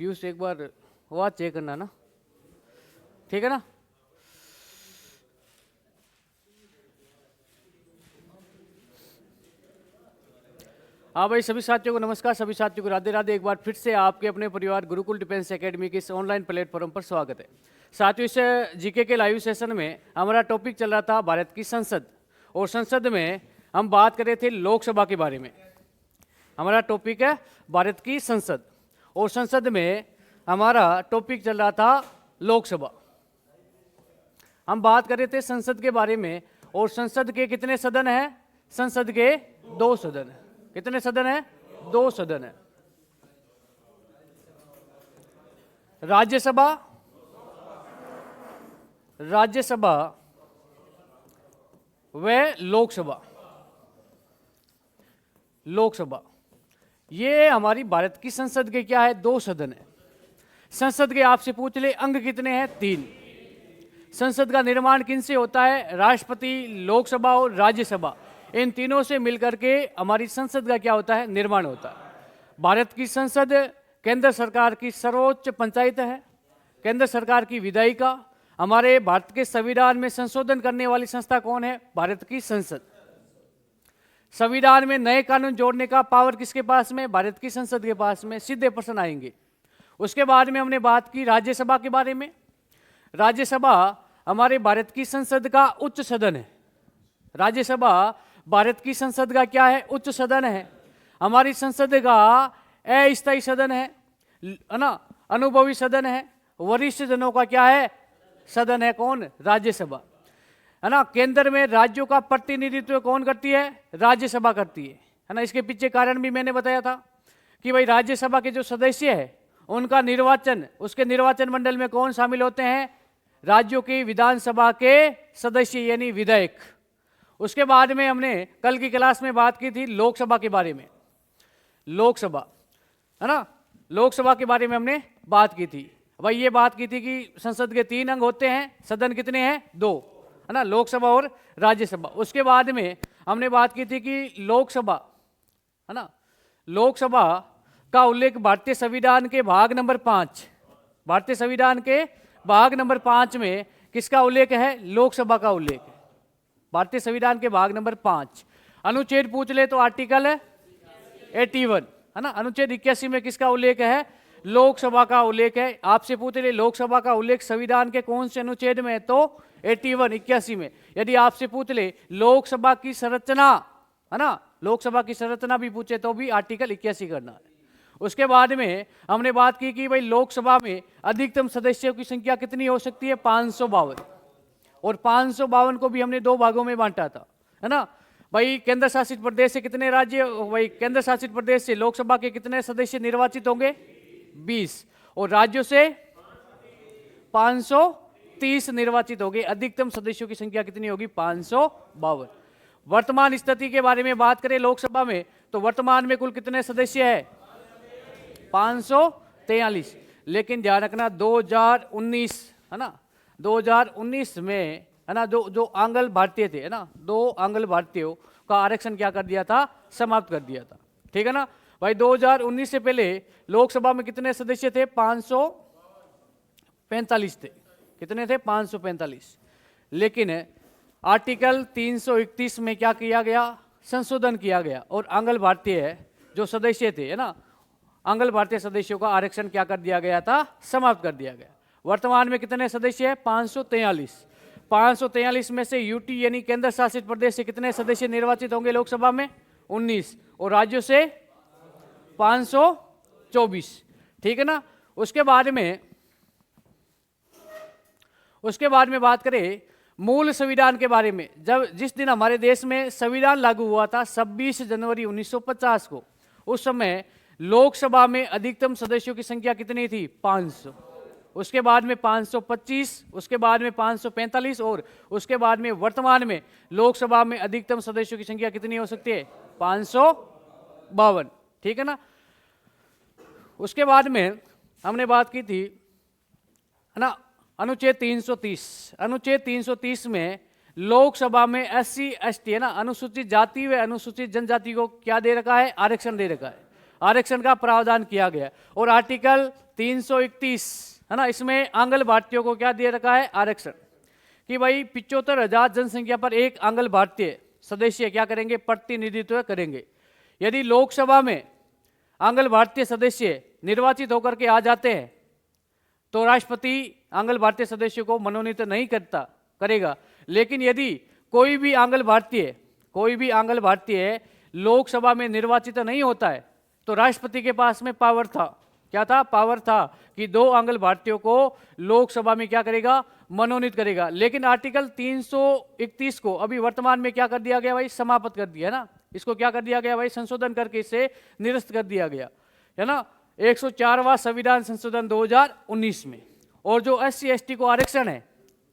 पीयूष एक बार आवाज चेक करना ना, ठीक है ना। हाँ भाई, सभी साथियों को नमस्कार, सभी साथियों को राधे राधे। एक बार फिर से आपके अपने परिवार गुरुकुल डिफेंस एकेडमी के इस ऑनलाइन प्लेटफॉर्म पर स्वागत है। साथियों, इस जीके के लाइव सेशन में हमारा टॉपिक चल रहा था भारत की संसद, और संसद में हम बात कर रहे थे लोकसभा के बारे में। हमारा टॉपिक है भारत की संसद, और संसद में हमारा टॉपिक चल रहा था लोकसभा। हम बात कर रहे थे संसद के बारे में, और संसद के कितने सदन हैं? संसद के 2 सदन हैं। कितने सदन हैं? 2 सदन है। राज्यसभा, राज्यसभा व लोकसभा। लोकसभा ये हमारी भारत की संसद के क्या है? 2 सदन है। संसद के आपसे पूछ ले अंग कितने हैं? 3। संसद का निर्माण किनसे होता है? राष्ट्रपति, लोकसभा और राज्यसभा, इन तीनों से मिलकर के हमारी संसद का क्या होता है? निर्माण होता है। भारत की संसद केंद्र सरकार की सर्वोच्च पंचायत है, केंद्र सरकार की विधायिका। हमारे भारत के संविधान में संशोधन करने वाली संस्था कौन है? भारत की संसद। संविधान में नए कानून जोड़ने का पावर किसके पास में? भारत की संसद के पास में। सीधे प्रश्न आएंगे। उसके बाद में हमने बात की राज्यसभा के बारे में। राज्यसभा हमारे भारत की संसद का उच्च सदन है। राज्यसभा भारत की संसद का क्या है? उच्च सदन है। हमारी संसद का अस्थायी सदन है ना, अनुभवी सदन है। वरिष्ठ जनों का क्या है? सदन है। कौन? राज्यसभा, है ना। केंद्र में राज्यों का प्रतिनिधित्व कौन करती है? राज्यसभा करती है ना। इसके पीछे कारण भी मैंने बताया था कि भाई राज्यसभा के जो सदस्य है उनका निर्वाचन, उसके निर्वाचन मंडल में कौन शामिल होते हैं? राज्यों की विधानसभा के सदस्य यानी विधायक। उसके बाद में हमने कल की क्लास में बात की थी लोकसभा के बारे में। लोकसभा, है ना, लोकसभा के बारे में हमने बात की थी। भाई ये बात की थी कि संसद के 3 अंग होते हैं, सदन कितने हैं? 2, है ना, लोकसभा और राज्यसभा। उसके बाद में हमने बात की थी कि लोकसभा, है ना, लोकसभा का उल्लेख भारतीय संविधान के भाग नंबर 5, भारतीय संविधान के भाग नंबर 5 में किसका उल्लेख है? लोकसभा का उल्लेख है। भारतीय संविधान के भाग नंबर 5 अनुच्छेद पूछ ले तो आर्टिकल 81, है ना। अनुच्छेद 81 में किसका उल्लेख है? लोकसभा का उल्लेख है। आपसे पूछ ले लोकसभा का उल्लेख संविधान के कौन से अनुच्छेद में है? तो 81 में। यदि आपसे पूछ ले लोकसभा की संरचना, है ना, लोकसभा की संरचना भी पूछे तो भी आर्टिकल 81 करना है। उसके बाद में हमने बात की कि भाई लोकसभा में अधिकतम सदस्यों की संख्या कितनी हो सकती है? 552, और 552 को भी हमने 2 भागों में बांटा था, है ना। भाई केंद्र शासित प्रदेश से कितने राज्य, भाई केंद्र शासित प्रदेश से लोकसभा के कितने सदस्य निर्वाचित होंगे? 20, और राज्यों से 530 निर्वाचित होंगे। अधिकतम सदस्यों की संख्या कितनी होगी? 552। वर्तमान स्थिति के बारे में बात करें लोकसभा में, तो वर्तमान में कुल कितने सदस्य है? 543। लेकिन ध्यान रखना 2019, है ना, 2019 में, है ना, जो आंग्ल भारतीय थे, है ना, 2 आंग्ल भारतीयों का आरक्षण क्या कर दिया था? समाप्त कर दिया था। ठीक है ना भाई। 2019 से पहले लोकसभा में कितने सदस्य थे? 545 थे। कितने थे? 545। लेकिन आर्टिकल 331 में क्या किया गया? संशोधन किया गया, और आंग्ल भारतीय जो सदस्य थे, है ना, आंग्ल भारतीय सदस्यों का आरक्षण क्या कर दिया गया था? समाप्त कर दिया गया। वर्तमान में कितने सदस्य हैं? 543। 543 में से यूटी यानी केंद्र शासित प्रदेश से कितने सदस्य निर्वाचित होंगे लोकसभा में? 19, और राज्यों से 524। ठीक है ना। उसके बाद में बात करें मूल संविधान के बारे में। जिस दिन हमारे देश में संविधान लागू हुआ था 26 जनवरी 1950 को, उस समय लोकसभा में अधिकतम सदस्यों की संख्या कितनी थी? 500। उसके बाद में 525, उसके बाद में 545, और उसके बाद में वर्तमान में लोकसभा में अधिकतम सदस्यों की संख्या कितनी हो सकती है? 552। ठीक है ना। उसके बाद में हमने बात की थी, है ना, अनुच्छेद 330। अनुच्छेद 330 में लोकसभा में SC ST, है ना, अनुसूचित जाति व अनुसूचित जनजाति को क्या दे रखा है? आरक्षण दे रखा है। आरक्षण का प्रावधान किया गया। और आर्टिकल 331 है ना, इसमें आंग्ल भारतीयों को क्या दे रखा है, आरक्षण, कि भाई 75,000 जनसंख्या पर एक आंग्ल भारतीय सदस्य क्या करेंगे, प्रतिनिधित्व करेंगे। यदि लोकसभा में आंग्ल भारतीय सदस्य निर्वाचित होकर के आ जाते हैं तो राष्ट्रपति आंग्ल भारतीय सदस्यों को मनोनीत नहीं करेगा। लेकिन यदि कोई भी आंग्ल भारतीय लोकसभा में निर्वाचित नहीं होता है तो राष्ट्रपति के पास में पावर था, क्या था, पावर था कि 2 आंग्ल भारतीयों को लोकसभा में क्या करेगा, मनोनीत करेगा। लेकिन आर्टिकल 331 को अभी वर्तमान में क्या कर दिया गया भाई, समाप्त कर दिया है ना, इसको क्या कर दिया गया भाई, संशोधन करके इसे निरस्त कर दिया गया है ना, 104वां संविधान संशोधन 2019 में। और जो SC ST को आरक्षण है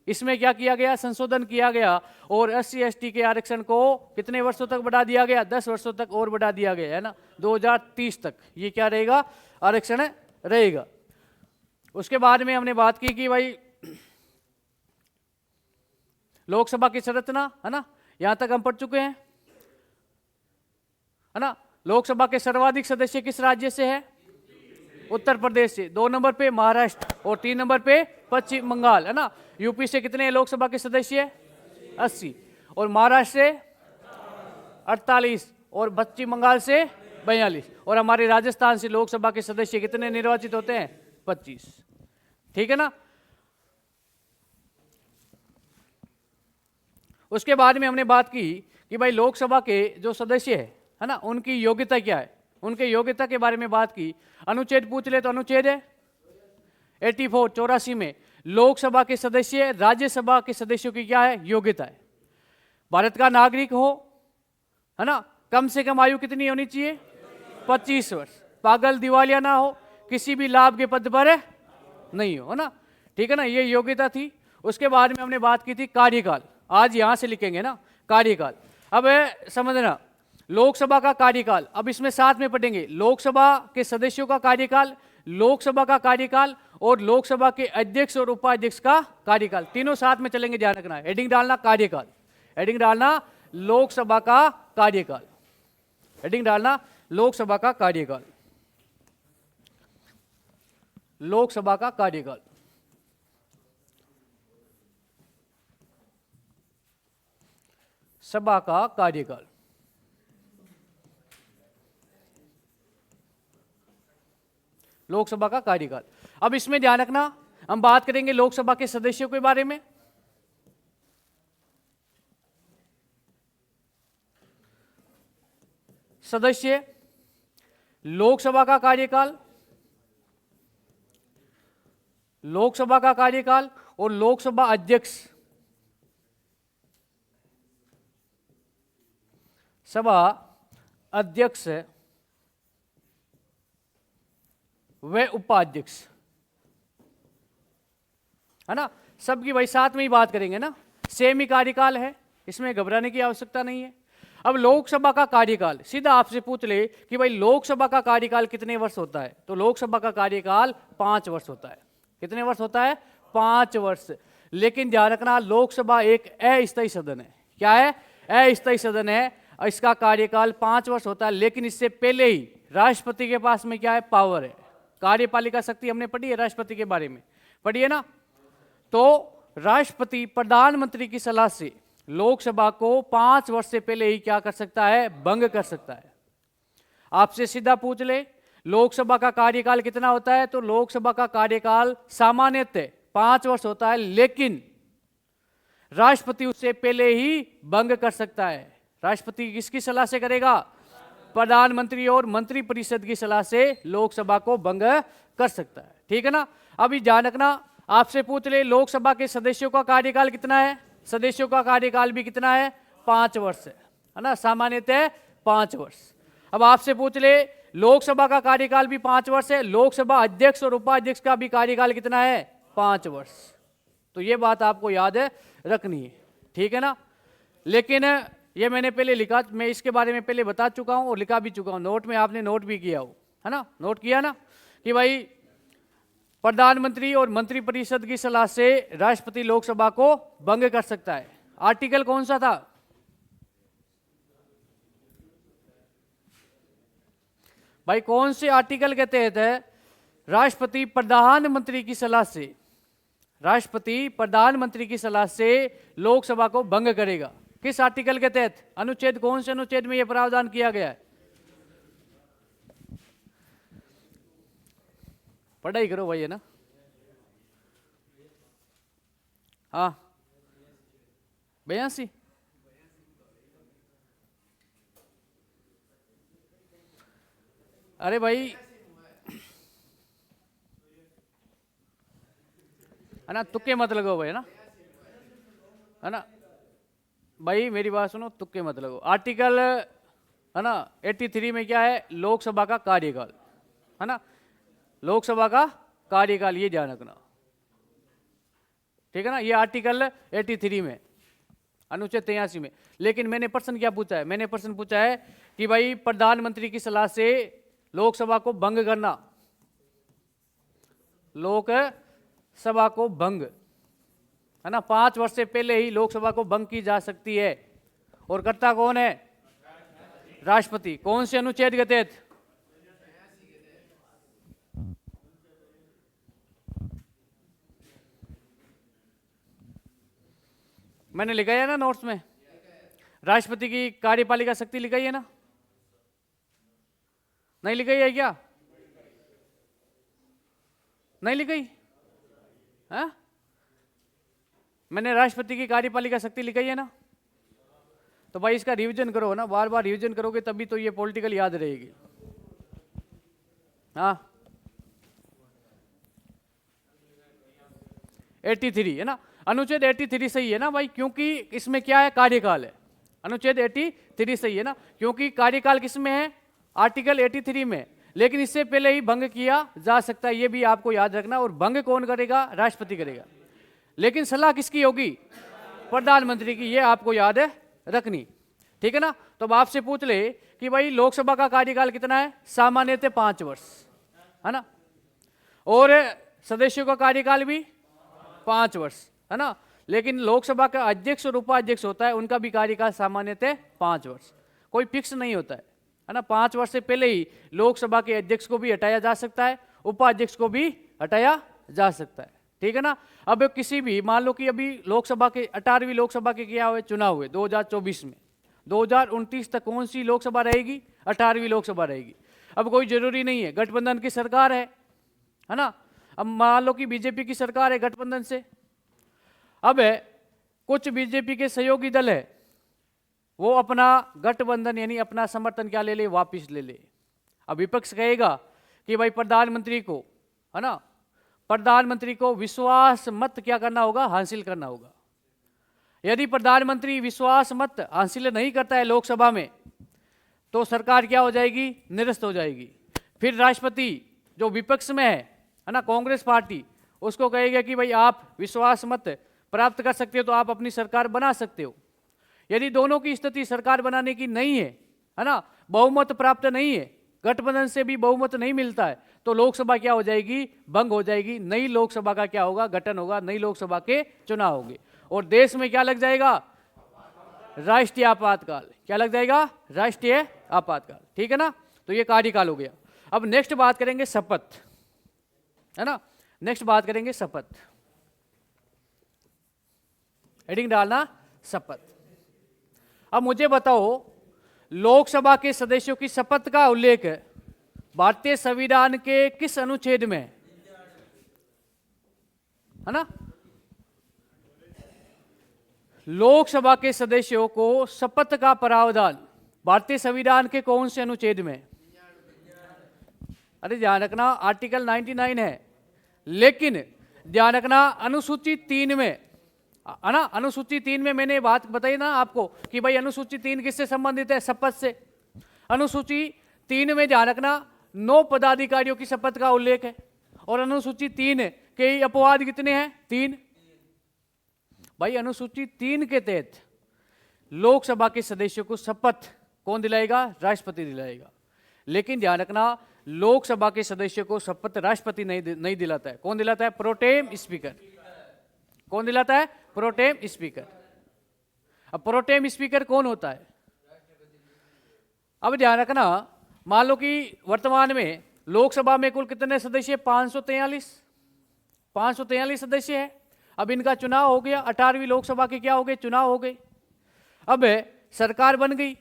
इसमें क्या किया गया, संशोधन किया गया और SC ST के आरक्षण को कितने वर्षों तक बढ़ा दिया गया, 10 वर्षों तक और बढ़ा दिया गया है ना, 2030 तक ये क्या रहेगा, आरक्षण रहेगा। उसके बाद में हमने बात की कि भाई लोकसभा की संरचना है ना, यहां तक हम पढ़ चुके हैं है ना। लोकसभा के सर्वाधिक सदस्य किस राज्य से है, उत्तर प्रदेश से, 2 नंबर पे महाराष्ट्र और 3 नंबर पे पश्चिम बंगाल है ना। यूपी से कितने हैं लोकसभा के सदस्य, 80, और महाराष्ट्र से 48 और पश्चिम बंगाल से 42, और हमारे राजस्थान से लोकसभा के सदस्य कितने निर्वाचित होते हैं, 25, ठीक है ना। उसके बाद में हमने बात की कि भाई लोकसभा के जो सदस्य है ना, उनकी योग्यता क्या है, उनके योग्यता के बारे में बात की। अनुच्छेद पूछ ले तो अनुच्छेद है 84 में लोकसभा के सदस्य राज्यसभा के सदस्यों की क्या है, योग्यता है। भारत का नागरिक हो है ना, कम से कम आयु कितनी होनी चाहिए, 25 वर्ष, पागल दिवालिया ना हो, किसी भी लाभ के पद पर नहीं हो, है ना, ठीक है ना, ये योग्यता थी। उसके बाद में हमने बात की थी कार्यकाल, आज यहां से लिखेंगे ना कार्यकाल। अब समझना लोकसभा का कार्यकाल, अब इसमें साथ में पढ़ेंगे लोकसभा के सदस्यों का कार्यकाल, लोकसभा का कार्यकाल और लोकसभा के अध्यक्ष और उपाध्यक्ष का कार्यकाल, तीनों साथ में चलेंगे, ध्यान रखना। हेडिंग डालना कार्यकाल, हेडिंग डालना लोकसभा का कार्यकाल, हेडिंग डालना लोकसभा का कार्यकाल, लोकसभा का कार्यकाल। सभा का कार्यकाल, लोकसभा का कार्यकाल। अब इसमें ध्यान रखना, हम बात करेंगे लोकसभा के सदस्यों के बारे में। सदस्य, लोकसभा का कार्यकाल, लोकसभा का कार्यकाल और लोकसभा अध्यक्ष, सभा अध्यक्ष व उपाध्यक्ष, है ना, सबकी भाई साथ में ही बात करेंगे ना, सेम ही कार्यकाल है, इसमें घबराने की आवश्यकता नहीं है। अब लोकसभा का कार्यकाल, सीधा आपसे पूछ ले कि भाई लोकसभा का कार्यकाल कितने वर्ष होता है, तो लोकसभा का कार्यकाल 5 वर्ष होता है। कितने वर्ष होता है, 5 वर्ष। लेकिन ध्यान रखना लोकसभा एक अस्थायी सदन है, क्या है, अस्थायी सदन है, इसका कार्यकाल 5 वर्ष होता है। लेकिन इससे पहले ही राष्ट्रपति के पास में क्या है, पावर है, कार्यपालिका शक्ति हमने पढ़ी है, राष्ट्रपति के बारे में पढ़ी है ना। तो राष्ट्रपति प्रधानमंत्री की सलाह से लोकसभा को 5 वर्ष से पहले ही क्या कर सकता है, भंग कर सकता है। आपसे सीधा पूछ ले लोकसभा का कार्यकाल कितना होता है, तो लोकसभा का कार्यकाल सामान्यतः 5 वर्ष होता है, लेकिन राष्ट्रपति उससे पहले ही भंग कर सकता है। राष्ट्रपति किसकी सलाह से करेगा, प्रधानमंत्री और मंत्रिपरिषद की सलाह से लोकसभा को भंग कर सकता है, ठीक है ना। अभी ध्यान रखना, आपसे पूछ ले लोकसभा के सदस्यों का कार्यकाल कितना है, सदस्यों का कार्यकाल भी कितना है, 5 वर्ष है ना, सामान्यतः 5 वर्ष। अब आपसे पूछ ले लोकसभा का कार्यकाल भी 5 वर्ष है, लोकसभा अध्यक्ष और उपाध्यक्ष का भी कार्यकाल कितना है, 5 वर्ष। तो ये बात आपको याद रखनी है, ठीक है ना। लेकिन ये मैंने पहले लिखा, मैं इसके बारे में पहले बता चुका हूं और लिखा भी चुका हूं, नोट में आपने नोट भी किया हो, है ना, नोट किया ना, कि भाई प्रधानमंत्री और मंत्रिपरिषद की सलाह से राष्ट्रपति लोकसभा को भंग कर सकता है। आर्टिकल कौन सा था, भाई कौन से आर्टिकल के तहत है राष्ट्रपति प्रधानमंत्री की सलाह से, राष्ट्रपति प्रधानमंत्री की सलाह से लोकसभा को भंग करेगा। किस आर्टिकल के तहत? अनुच्छेद, कौन से अनुच्छेद में यह प्रावधान किया गया है? पढ़ाई करो भाई, है ना? हाँ, 82। अरे भाई, है ना, तुक्के मत लगाओ भाई, है ना भाई, मेरी बात सुनो, तुक्के मत लगाओ। आर्टिकल, है ना, 83 में क्या है? लोकसभा का कार्यकाल, है ना, लोकसभा का कार्यकाल, ये ध्यान रखना, ठीक है ना। ये आर्टिकल 83 में, अनुच्छेद 83 में। लेकिन मैंने प्रश्न क्या पूछा है? मैंने प्रश्न पूछा है कि भाई प्रधानमंत्री की सलाह से लोकसभा को भंग करना, लोकसभा को भंग, है ना, 5 वर्ष से पहले ही लोकसभा को भंग की जा सकती है। और करता कौन है? राष्ट्रपति। कौन से अनुच्छेद के तहत? मैंने लिखा है ना नोट्स में, राष्ट्रपति की कार्यपालिका शक्ति लिखाई है ना? नहीं लिखाई है क्या? नहीं लिखाई? हाँ, मैंने राष्ट्रपति की कार्यपालिका शक्ति लिखाई है ना? तो भाई इसका रिवीजन करो ना, बार बार रिवीजन करोगे तभी तो ये पॉलिटिकल याद रहेगी। हाँ, 83 है ना, अनुच्छेद 83 सही है ना भाई, क्योंकि इसमें क्या है? कार्यकाल है। अनुच्छेद 83 सही है ना, क्योंकि कार्यकाल किसमें है? आर्टिकल 83 में। लेकिन इससे पहले ही भंग किया जा सकता है, ये भी आपको याद रखना। और भंग कौन करेगा? राष्ट्रपति करेगा। लेकिन सलाह किसकी होगी? प्रधानमंत्री की, ये आपको याद है रखनी, ठीक है ना। तो अब आपसे पूछ ले कि भाई लोकसभा का कार्यकाल कितना है? सामान्यतः 5 वर्ष, है ना, और सदस्यों का कार्यकाल भी 5 वर्ष, है ना। लेकिन लोकसभा का अध्यक्ष और उपाध्यक्ष होता है, उनका भी कार्यकाल सामान्यतः 5 वर्ष, कोई फिक्स नहीं होता है ना। 5 वर्ष से पहले ही लोकसभा के अध्यक्ष को भी हटाया जा सकता है, उपाध्यक्ष को भी हटाया जा सकता है, ठीक है ना। अब किसी भी, मान लो कि अभी लोकसभा के 18वीं लोकसभा के क्या हुए? चुनाव हुए 2024 में। 2029 तक कौन सी लोकसभा रहेगी? 18वीं लोकसभा रहेगी। अब कोई जरूरी नहीं है, गठबंधन की सरकार है ना। अब मान लो कि बीजेपी की सरकार है गठबंधन से, अब कुछ बीजेपी के सहयोगी दल है, वो अपना गठबंधन यानी अपना समर्थन क्या ले ले? वापिस ले ले। अब विपक्ष कहेगा कि भाई प्रधानमंत्री को, है ना, प्रधानमंत्री को विश्वास मत क्या करना होगा? हासिल करना होगा। यदि प्रधानमंत्री विश्वास मत हासिल नहीं करता है लोकसभा में, तो सरकार क्या हो जाएगी? निरस्त हो जाएगी। फिर राष्ट्रपति जो विपक्ष में है ना, कांग्रेस पार्टी, उसको कहेगा कि भाई आप विश्वास मत प्राप्त कर सकते हो तो आप अपनी सरकार बना सकते हो। यदि दोनों की स्थिति सरकार बनाने की नहीं है ना, बहुमत प्राप्त नहीं है, गठबंधन से भी बहुमत नहीं मिलता है, तो लोकसभा क्या हो जाएगी? भंग हो जाएगी। नई लोकसभा का क्या होगा? गठन होगा, नई लोकसभा के चुनाव होंगे, और देश में क्या लग जाएगा? राष्ट्रीय आपातकाल। क्या लग जाएगा? राष्ट्रीय आपातकाल, ठीक है ना। तो ये कार्यकाल हो गया। अब नेक्स्ट बात करेंगे शपथ, है ना, नेक्स्ट बात करेंगे शपथ। हेडिंग डालना शपथ। अब मुझे बताओ, लोकसभा के सदस्यों की शपथ का उल्लेख भारतीय संविधान के किस अनुच्छेद में है ना? लोकसभा के सदस्यों को शपथ का प्रावधान भारतीय संविधान के कौन से अनुच्छेद में? अरे ध्यान रखना, आर्टिकल 99 है, लेकिन ध्यान रखना अनुसूची 3 में, है ना, अनुसूची 3 में मैंने बात बताई ना आपको कि भाई अनुसूची 3 किससे संबंधित है? शपथ से। अनुसूची 3 में ध्यान रखना 9 पदाधिकारियों की शपथ का उल्लेख है, और अनुसूची 3 के अपवाद कितने हैं? 3। भाई अनुसूची 3 के तहत लोकसभा के सदस्यों को शपथ कौन दिलाएगा? राष्ट्रपति दिलाएगा। लेकिन ध्यान रखना, लोकसभा के सदस्यों को शपथ राष्ट्रपति नहीं दिलाता है। कौन दिलाता है? Pro tem speaker. कौन दिलाता है? Pro tem speaker. अब प्रोटेम स्पीकर कौन होता है? अब ध्यान रखना, मान लो कि वर्तमान में लोकसभा में कुल कितने सदस्य? 543। 543 सदस्य है। अब इनका चुनाव हो गया, 18वीं लोकसभा के क्या हो गए? चुनाव हो गए। अब सरकार बन गई,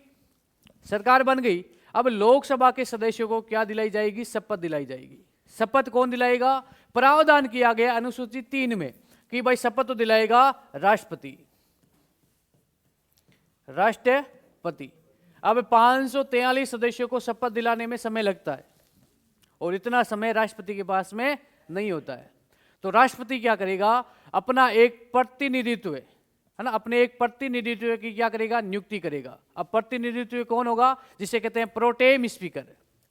सरकार बन गई। अब लोकसभा के सदस्यों को क्या दिलाई जाएगी? शपथ दिलाई जाएगी। शपथ कौन दिलाएगा? प्रावधान किया गया अनुसूची 3 में कि भाई शपथ तो दिलाएगा राष्ट्रपति, राष्ट्रपति। अब 543 सदस्यों को शपथ दिलाने में समय लगता है और इतना समय राष्ट्रपति के पास में नहीं होता है। तो राष्ट्रपति क्या करेगा? अपना एक प्रतिनिधित्व है ना, अपने एक प्रतिनिधित्व की क्या करेगा? नियुक्ति करेगा। अब प्रतिनिधित्व कौन होगा? जिसे कहते हैं प्रोटेम स्पीकर।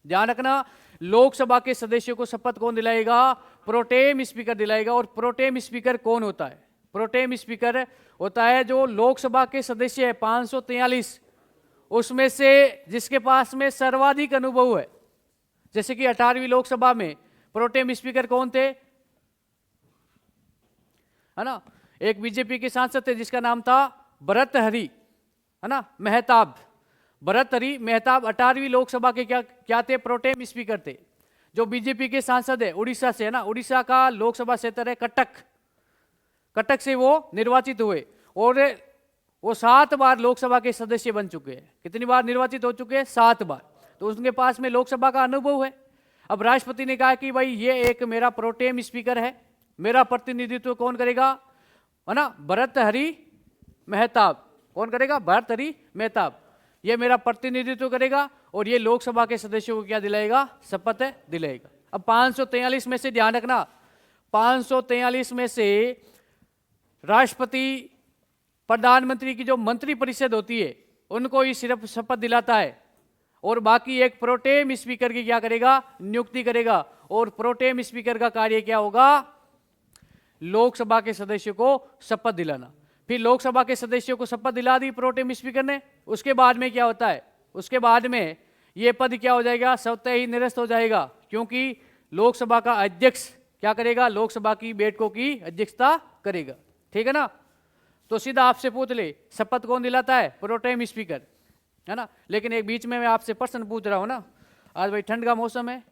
ध्यान रखना, लोकसभा के सदस्यों को शपथ कौन दिलाएगा? प्रोटेम स्पीकर दिलाएगा। और प्रोटेम स्पीकर कौन होता है? प्रोटेम स्पीकर होता है जो लोकसभा के सदस्य है 543, उसमें से जिसके पास में सर्वाधिक अनुभव है। जैसे कि 18वीं लोकसभा में प्रोटेम स्पीकर कौन थे? है ना, एक बीजेपी के सांसद थे जिसका नाम था भर्तृहरि, है ना, मेहताब। भर्तृहरि मेहताब 18वीं लोकसभा के क्या थे? प्रोटेम स्पीकर थे। जो बीजेपी के सांसद है उड़ीसा से, है ना, उड़ीसा का लोकसभा क्षेत्र है कटक, कटक से वो निर्वाचित हुए और वो 7 बार लोकसभा के सदस्य बन चुके हैं। कितनी बार निर्वाचित हो चुके हैं? 7 बार। तो उनके पास में लोकसभा का अनुभव है। अब राष्ट्रपति ने कहा कि भाई ये एक मेरा प्रोटेम स्पीकर है, मेरा प्रतिनिधित्व कौन करेगा? है ना, भर्तृहरि मेहताब। कौन करेगा? भर्तृहरि मेहताब। ये मेरा प्रतिनिधित्व करेगा और ये लोकसभा के सदस्यों को क्या दिलाएगा? शपथ दिलाएगा। अब 543 में से ध्यान रखना, 543 में से राष्ट्रपति प्रधानमंत्री की जो मंत्रिपरिषद होती है उनको ही सिर्फ शपथ दिलाता है और बाकी एक प्रोटेम स्पीकर की क्या करेगा? नियुक्ति करेगा। और प्रोटेम स्पीकर का कार्य क्या होगा? लोकसभा के सदस्यों को शपथ दिलाना। फिर लोकसभा के सदस्यों को शपथ दिला दी प्रोटेम स्पीकर ने, उसके बाद में क्या होता है? उसके बाद में ये पद क्या हो जाएगा? स्वतः ही निरस्त हो जाएगा, क्योंकि लोकसभा का अध्यक्ष क्या करेगा? लोकसभा की बैठकों की अध्यक्षता करेगा। ठीक है ना? तो सीधा आपसे पूछ ले, शपथ कौन दिलाता है? प्रोटेम स्पीकर, है ना। लेकिन एक बीच में मैं आपसे प्रश्न पूछ रहा हूं ना, आज भाई ठंड का मौसम है,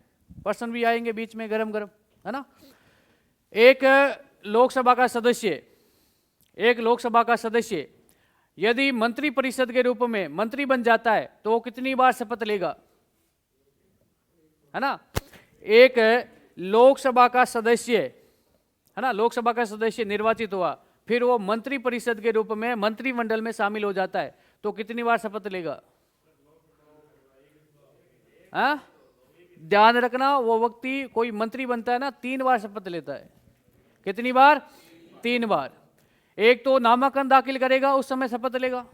प्रश्न भी आएंगे बीच में गरम गरम, है ना। एक लोकसभा का सदस्य यदि मंत्री परिषद के रूप में मंत्री बन जाता है तो वो कितनी बार शपथ लेगा? है ना, एक लोकसभा का सदस्य, है ना, लोकसभा का सदस्य निर्वाचित हुआ, फिर वो मंत्री परिषद के रूप में मंत्रिमंडल में शामिल हो जाता है तो कितनी बार शपथ लेगा? हाँ, ध्यान रखना, वो व्यक्ति कोई मंत्री बनता है ना 3 बार शपथ लेता है। कितनी बार? 3 बार। एक तो नामांकन दाखिल करेगा उस समय शपथ लेगा,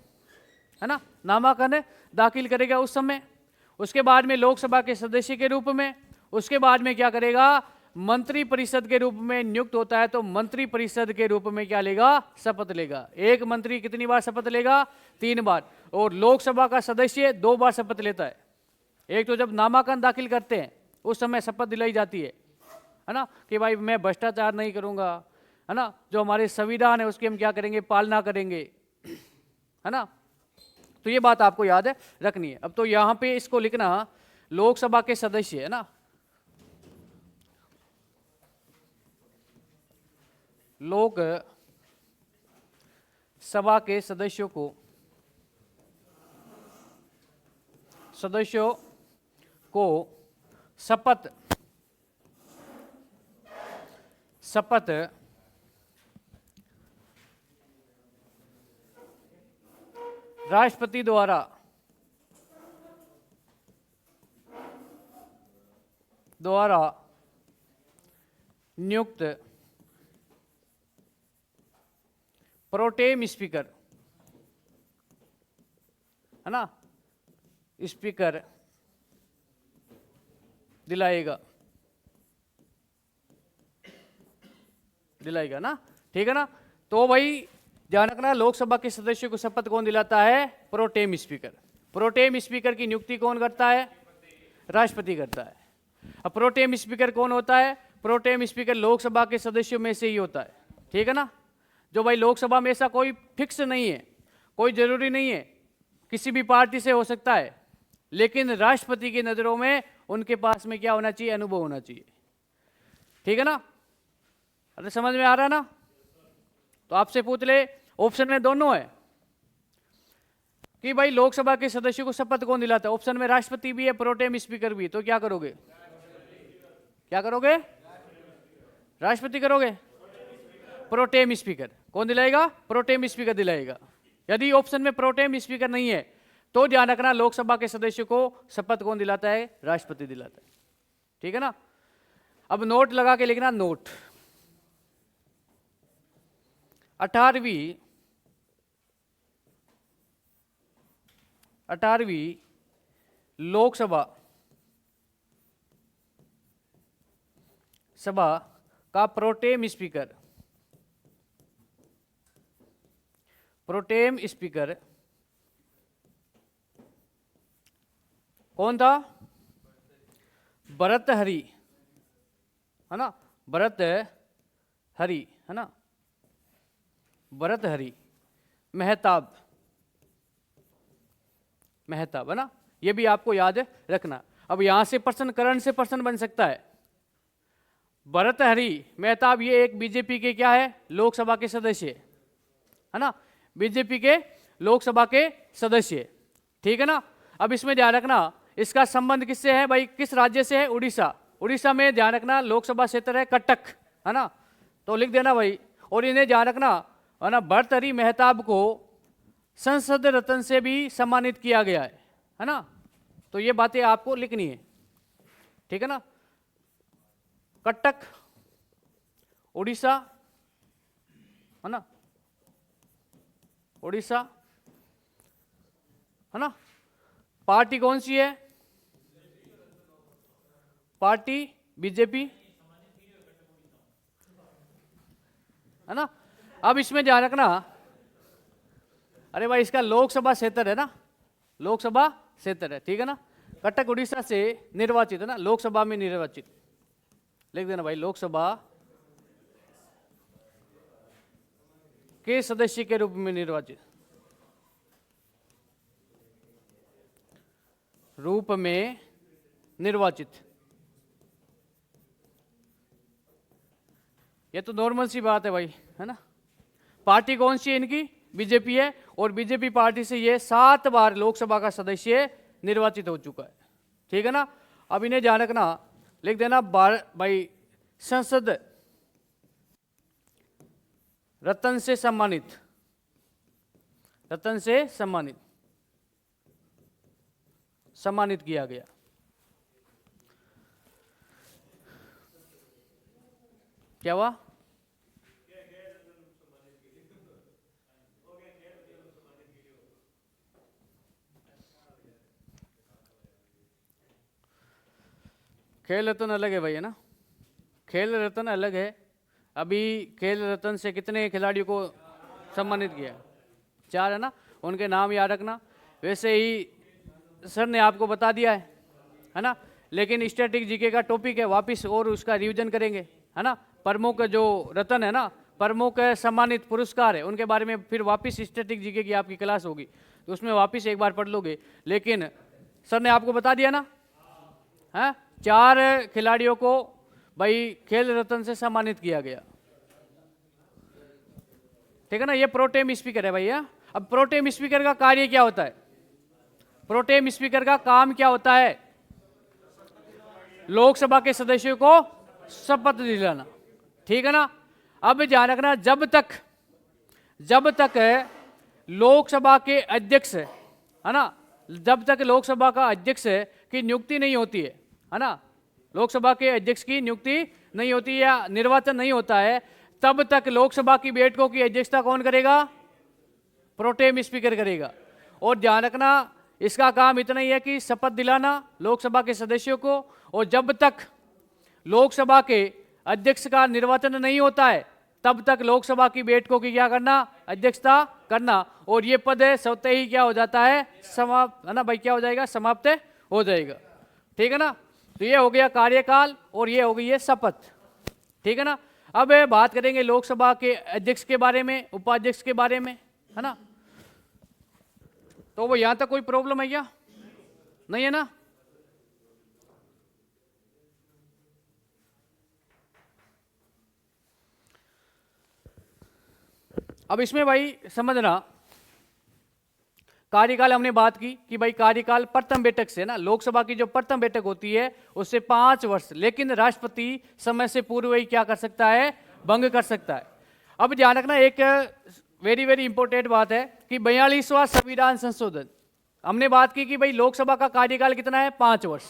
है ना, नामांकन दाखिल करेगा उस समय, उसके बाद में लोकसभा के सदस्य के रूप में, उसके बाद में क्या करेगा? मंत्री परिषद के रूप में नियुक्त होता है तो मंत्री परिषद के रूप में क्या लेगा? शपथ लेगा। एक मंत्री कितनी बार शपथ लेगा? 3 बार। और लोकसभा का सदस्य 2 बार शपथ लेता है। एक तो जब नामांकन दाखिल करते हैं उस समय शपथ दिलाई जाती है ना, कि भाई मैं भ्रष्टाचार नहीं करूंगा, है ना, जो हमारे संविधान है उसकी हम क्या करेंगे? पालना करेंगे, है ना। तो ये बात आपको याद रखनी है। अब तो यहां पे इसको लिखना, लोकसभा के सदस्य, है ना, लोक सभा के सदस्यों को शपथ राष्ट्रपति द्वारा नियुक्त प्रोटेम स्पीकर, है ना, स्पीकर दिलाएगा ना। ठीक है ना। तो भाई ध्यान रखना, लोकसभा के सदस्यों को शपथ कौन दिलाता है? Pro tem speaker. प्रोटेम स्पीकर की नियुक्ति कौन करता है? राष्ट्रपति करता है। अब प्रोटेम स्पीकर कौन होता है? प्रोटेम स्पीकर लोकसभा के सदस्यों में से ही होता है। ठीक है ना। जो भाई लोकसभा में ऐसा कोई फिक्स नहीं है, कोई जरूरी नहीं है, किसी भी पार्टी से हो सकता है, लेकिन राष्ट्रपति की नजरों में उनके पास में क्या होना चाहिए? अनुभव होना चाहिए। ठीक है ना? अरे समझ में आ रहा ना? तो आपसे पूछ ले, ऑप्शन में दोनों है कि भाई लोकसभा के सदस्यों को शपथ कौन दिलाता है? ऑप्शन में राष्ट्रपति भी है, प्रोटेम स्पीकर भी है, तो क्या करोगे? क्या करोगे? राष्ट्रपति करोगे? प्रोटेम स्पीकर कौन दिलाएगा? प्रोटेम स्पीकर दिलाएगा। यदि ऑप्शन में प्रोटेम स्पीकर नहीं है तो ध्यान रखना, लोकसभा के सदस्यों को शपथ कौन दिलाता है? राष्ट्रपति दिलाता है। ठीक है ना? अब नोट लगा के लिखना, नोट। 18वीं लोकसभा का प्रोटेम स्पीकर कौन था? भर्तृहरि, है ना? भर्तृहरि, है ना? भर्तृहरि मेहताब, है ना? ये भी आपको याद रखना। अब यहां से पर्सन, करंट से पर्सन बन सकता है। भर्तृहरि मेहताब ये एक बीजेपी के क्या है? लोकसभा के सदस्य, है ना? बीजेपी के लोकसभा के सदस्य। ठीक है ना? अब इसमें ध्यान रखना, इसका संबंध किससे है भाई? किस राज्य से है? उड़ीसा। उड़ीसा में ध्यान रखना लोकसभा क्षेत्र है कटक, है ना? तो लिख देना भाई। और इन्हें ध्यान रखना, है ना, भर्तृहरि मेहताब को संसद रत्न से भी सम्मानित किया गया है ना? तो ये बातें आपको लिखनी है। ठीक है ना? कटक, उड़ीसा, है ना? उड़ीसा, है ना? पार्टी कौन सी है? पार्टी बीजेपी, है ना? अब इसमें ध्यान रखना, अरे भाई इसका लोकसभा क्षेत्र है ना, लोकसभा क्षेत्र है। ठीक है ना? कटक उड़ीसा से निर्वाचित, है ना? लोकसभा में निर्वाचित लिख देना भाई, लोकसभा के सदस्य के रूप में निर्वाचित, ये तो नॉर्मल सी बात है भाई, है ना? पार्टी कौन सी है इनकी? बीजेपी है। और बीजेपी पार्टी से ये 7 बार लोकसभा का सदस्य निर्वाचित हो चुका है। ठीक है ना? अब इन्हें ध्यान रखना, लिख देना भाई, संसद रत्न से सम्मानित, सम्मानित किया गया। क्या हुआ? खेल रत्न अलग है भाई, है ना? खेल रत्न अलग है। अभी खेल रत्न से कितने खिलाड़ियों को सम्मानित किया? 4, है ना? उनके नाम याद रखना। वैसे ही सर ने आपको बता दिया है ना? लेकिन स्टैटिक जीके का टॉपिक है, वापस और उसका रिवीजन करेंगे, है ना? प्रमुख जो रत्न है ना, प्रमुख सम्मानित पुरस्कार है, उनके बारे में फिर वापस स्टैटिक जीके की आपकी क्लास होगी, तो उसमें वापस एक बार पढ़ लोगे। लेकिन सर ने आपको बता दिया ना, है? 4 खिलाड़ियों को भाई खेल रत्न से सम्मानित किया गया। ठीक है ना? ये प्रोटेम स्पीकर है भैया। अब प्रोटेम स्पीकर का कार्य क्या होता है? प्रोटेम स्पीकर का काम क्या होता है? लोकसभा के सदस्यों को शपथ दिलाना। ठीक है ना? अब ध्यान रखना, जब तक लोकसभा के अध्यक्ष, है ना, जब तक लोकसभा का अध्यक्ष की नियुक्ति नहीं होती है ना, लोकसभा के अध्यक्ष की नियुक्ति नहीं होती या निर्वाचन नहीं होता है, तब तक लोकसभा की बैठकों की अध्यक्षता कौन करेगा? प्रोटेम स्पीकर करेगा। और ध्यान रखना, इसका काम इतना ही है कि शपथ दिलाना लोकसभा के सदस्यों को, और जब तक लोकसभा के अध्यक्ष का निर्वाचन नहीं होता है तब तक लोकसभा की बैठकों की क्या करना? अध्यक्षता करना। और ये पद स्वतः ही क्या हो जाता है? समाप्त, है ना भाई? क्या हो जाएगा? समाप्त हो जाएगा। ठीक है ना? तो ये हो गया कार्यकाल और ये हो गई है शपथ। ठीक है ना? अब बात करेंगे लोकसभा के अध्यक्ष के बारे में, उपाध्यक्ष के बारे में, है ना? तो वो यहां तक कोई प्रॉब्लम है क्या? नहीं है ना? अब इसमें भाई समझना, कार्यकाल हमने बात की कि भाई कार्यकाल प्रथम बैठक से ना, लोकसभा की जो प्रथम बैठक होती है उससे 5 वर्ष, लेकिन राष्ट्रपति समय से पूर्व ही क्या कर सकता है, भंग कर सकता है। अब ध्यान रखना, एक वेरी वेरी इंपॉर्टेंट बात है कि 42वां संविधान संशोधन, हमने बात की कि भाई लोकसभा का कार्यकाल कितना है, 5 वर्ष,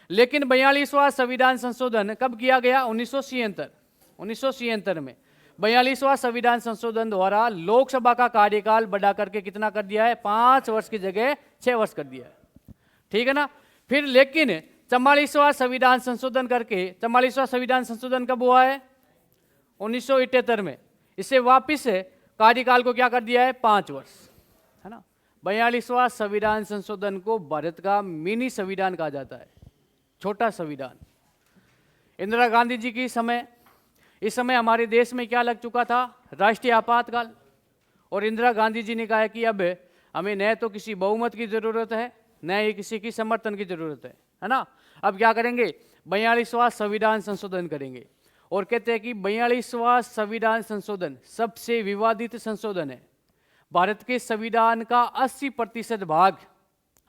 लेकिन 42वां संविधान संशोधन कब किया गया, 1976 में 42वां संविधान संशोधन द्वारा लोकसभा का कार्यकाल बढ़ा करके कितना कर दिया है, 5 वर्ष की जगह 6 वर्ष कर दिया है, ठीक है ना। फिर लेकिन 44वां संविधान संशोधन करके, 44वां संविधान संशोधन कब हुआ है, 1978 में, इससे वापिस कार्यकाल को क्या कर दिया है, 5 वर्ष, है ना। 42वां संविधान संशोधन को भारत का मिनी संविधान कहा जाता है, छोटा संविधान। इंदिरा गांधी जी की समय, इस समय हमारे देश में क्या लग चुका था, राष्ट्रीय आपातकाल, और इंदिरा गांधी जी ने कहा कि अब हमें न तो किसी बहुमत की जरूरत है, न ही किसी की समर्थन की जरूरत है ना। अब क्या करेंगे, 42वां संविधान संशोधन करेंगे, और कहते हैं कि 42वां संविधान संशोधन सबसे विवादित संशोधन है। भारत के संविधान का 80% भाग,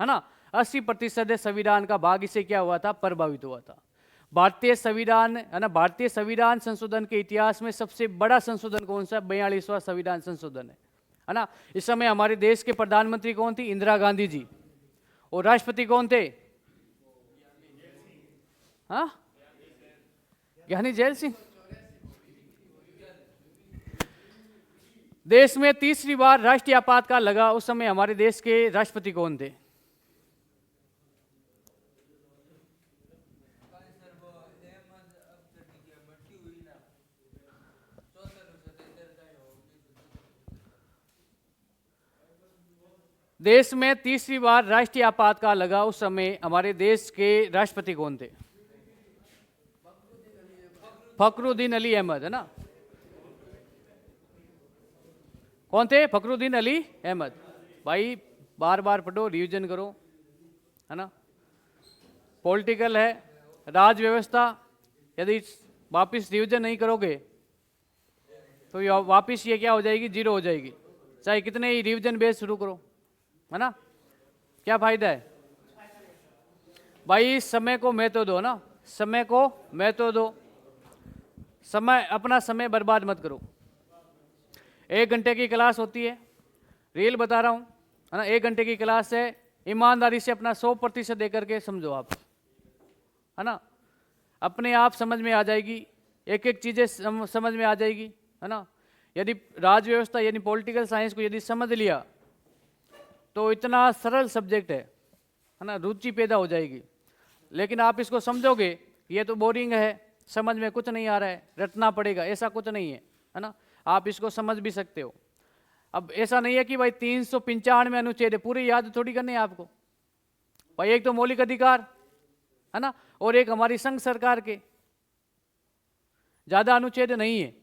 है ना, 80% संविधान का भाग इससे क्या हुआ था, प्रभावित हुआ था। भारतीय संविधान, है ना, भारतीय संविधान संशोधन के इतिहास में सबसे बड़ा संशोधन कौन सा, 42वां संविधान संशोधन है ना। इस समय हमारे देश के प्रधानमंत्री कौन थी, इंदिरा गांधी जी, और राष्ट्रपति कौन थे, हाँ, ज्ञानी जैल सिंह। देश में तीसरी बार राष्ट्रीय आपातकाल लगा, उस समय हमारे देश के राष्ट्रपति कौन थे, देश में तीसरी बार राष्ट्रीय आपातकाल लगा, उस समय हमारे देश के राष्ट्रपति कौन थे, फखरुद्दीन अली अहमद, है ना। कौन थे, फखरुद्दीन अली अहमद। भाई बार बार पढ़ो, रिवीजन करो, है ना। पॉलिटिकल है, राज व्यवस्था, यदि वापिस रिवीजन नहीं करोगे तो वापिस ये क्या हो जाएगी, जीरो हो जाएगी, चाहे कितने ही रिवीजन बेस शुरू करो, है ना, क्या फायदा है। भाई समय को महत्व दो ना, समय को महत्व दो, समय, अपना समय बर्बाद मत करो। 1 घंटे की क्लास होती है, रियल बता रहा हूँ, है ना, 1 घंटे की क्लास है, ईमानदारी से अपना 100% दे करके समझो आप, है ना, अपने आप समझ में आ जाएगी, एक एक चीज़ें समझ में आ जाएगी, है ना। यदि राज व्यवस्था यानी पॉलिटिकल साइंस को यदि समझ लिया तो इतना सरल सब्जेक्ट है ना, रुचि पैदा हो जाएगी। लेकिन आप इसको समझोगे ये तो बोरिंग है, समझ में कुछ नहीं आ रहा है, रटना पड़ेगा, ऐसा कुछ नहीं है ना, आप इसको समझ भी सकते हो। अब ऐसा नहीं है कि भाई 395 अनुच्छेद है, पूरी याद थोड़ी करनी है आपको भाई। एक तो मौलिक अधिकार, है ना, और एक हमारी संघ सरकार के, ज्यादा अनुच्छेद नहीं है,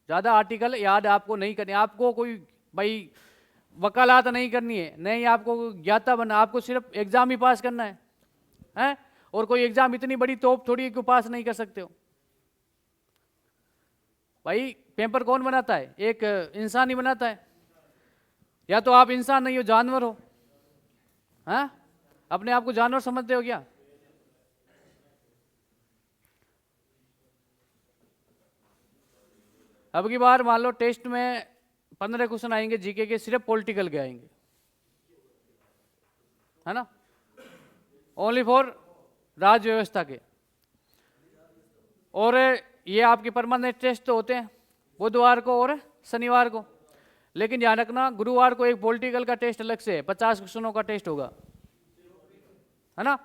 ज्यादा आर्टिकल याद आपको नहीं करने, आपको कोई भाई वकालत नहीं करनी है, नहीं आपको ज्ञाता बनना, आपको सिर्फ एग्जाम ही पास करना है? और कोई एग्जाम इतनी बड़ी तोप थोड़ी को पास नहीं कर सकते हो भाई। पेपर कौन बनाता है, एक इंसान ही बनाता है, या तो आप इंसान नहीं हो, जानवर हो, हाँ, अपने आप को जानवर समझते हो क्या। अब की बार मान लो टेस्ट में 15 क्वेश्चन आएंगे जीके के, सिर्फ पॉलिटिकल के आएंगे, है ना, ओनली फॉर राज व्यवस्था के। और ये आपके परमानेंट टेस्ट तो होते हैं बुधवार को और शनिवार को, लेकिन ध्यान रखना गुरुवार को एक पॉलिटिकल का टेस्ट अलग से है, 50 क्वेश्चनों का टेस्ट होगा, है ना।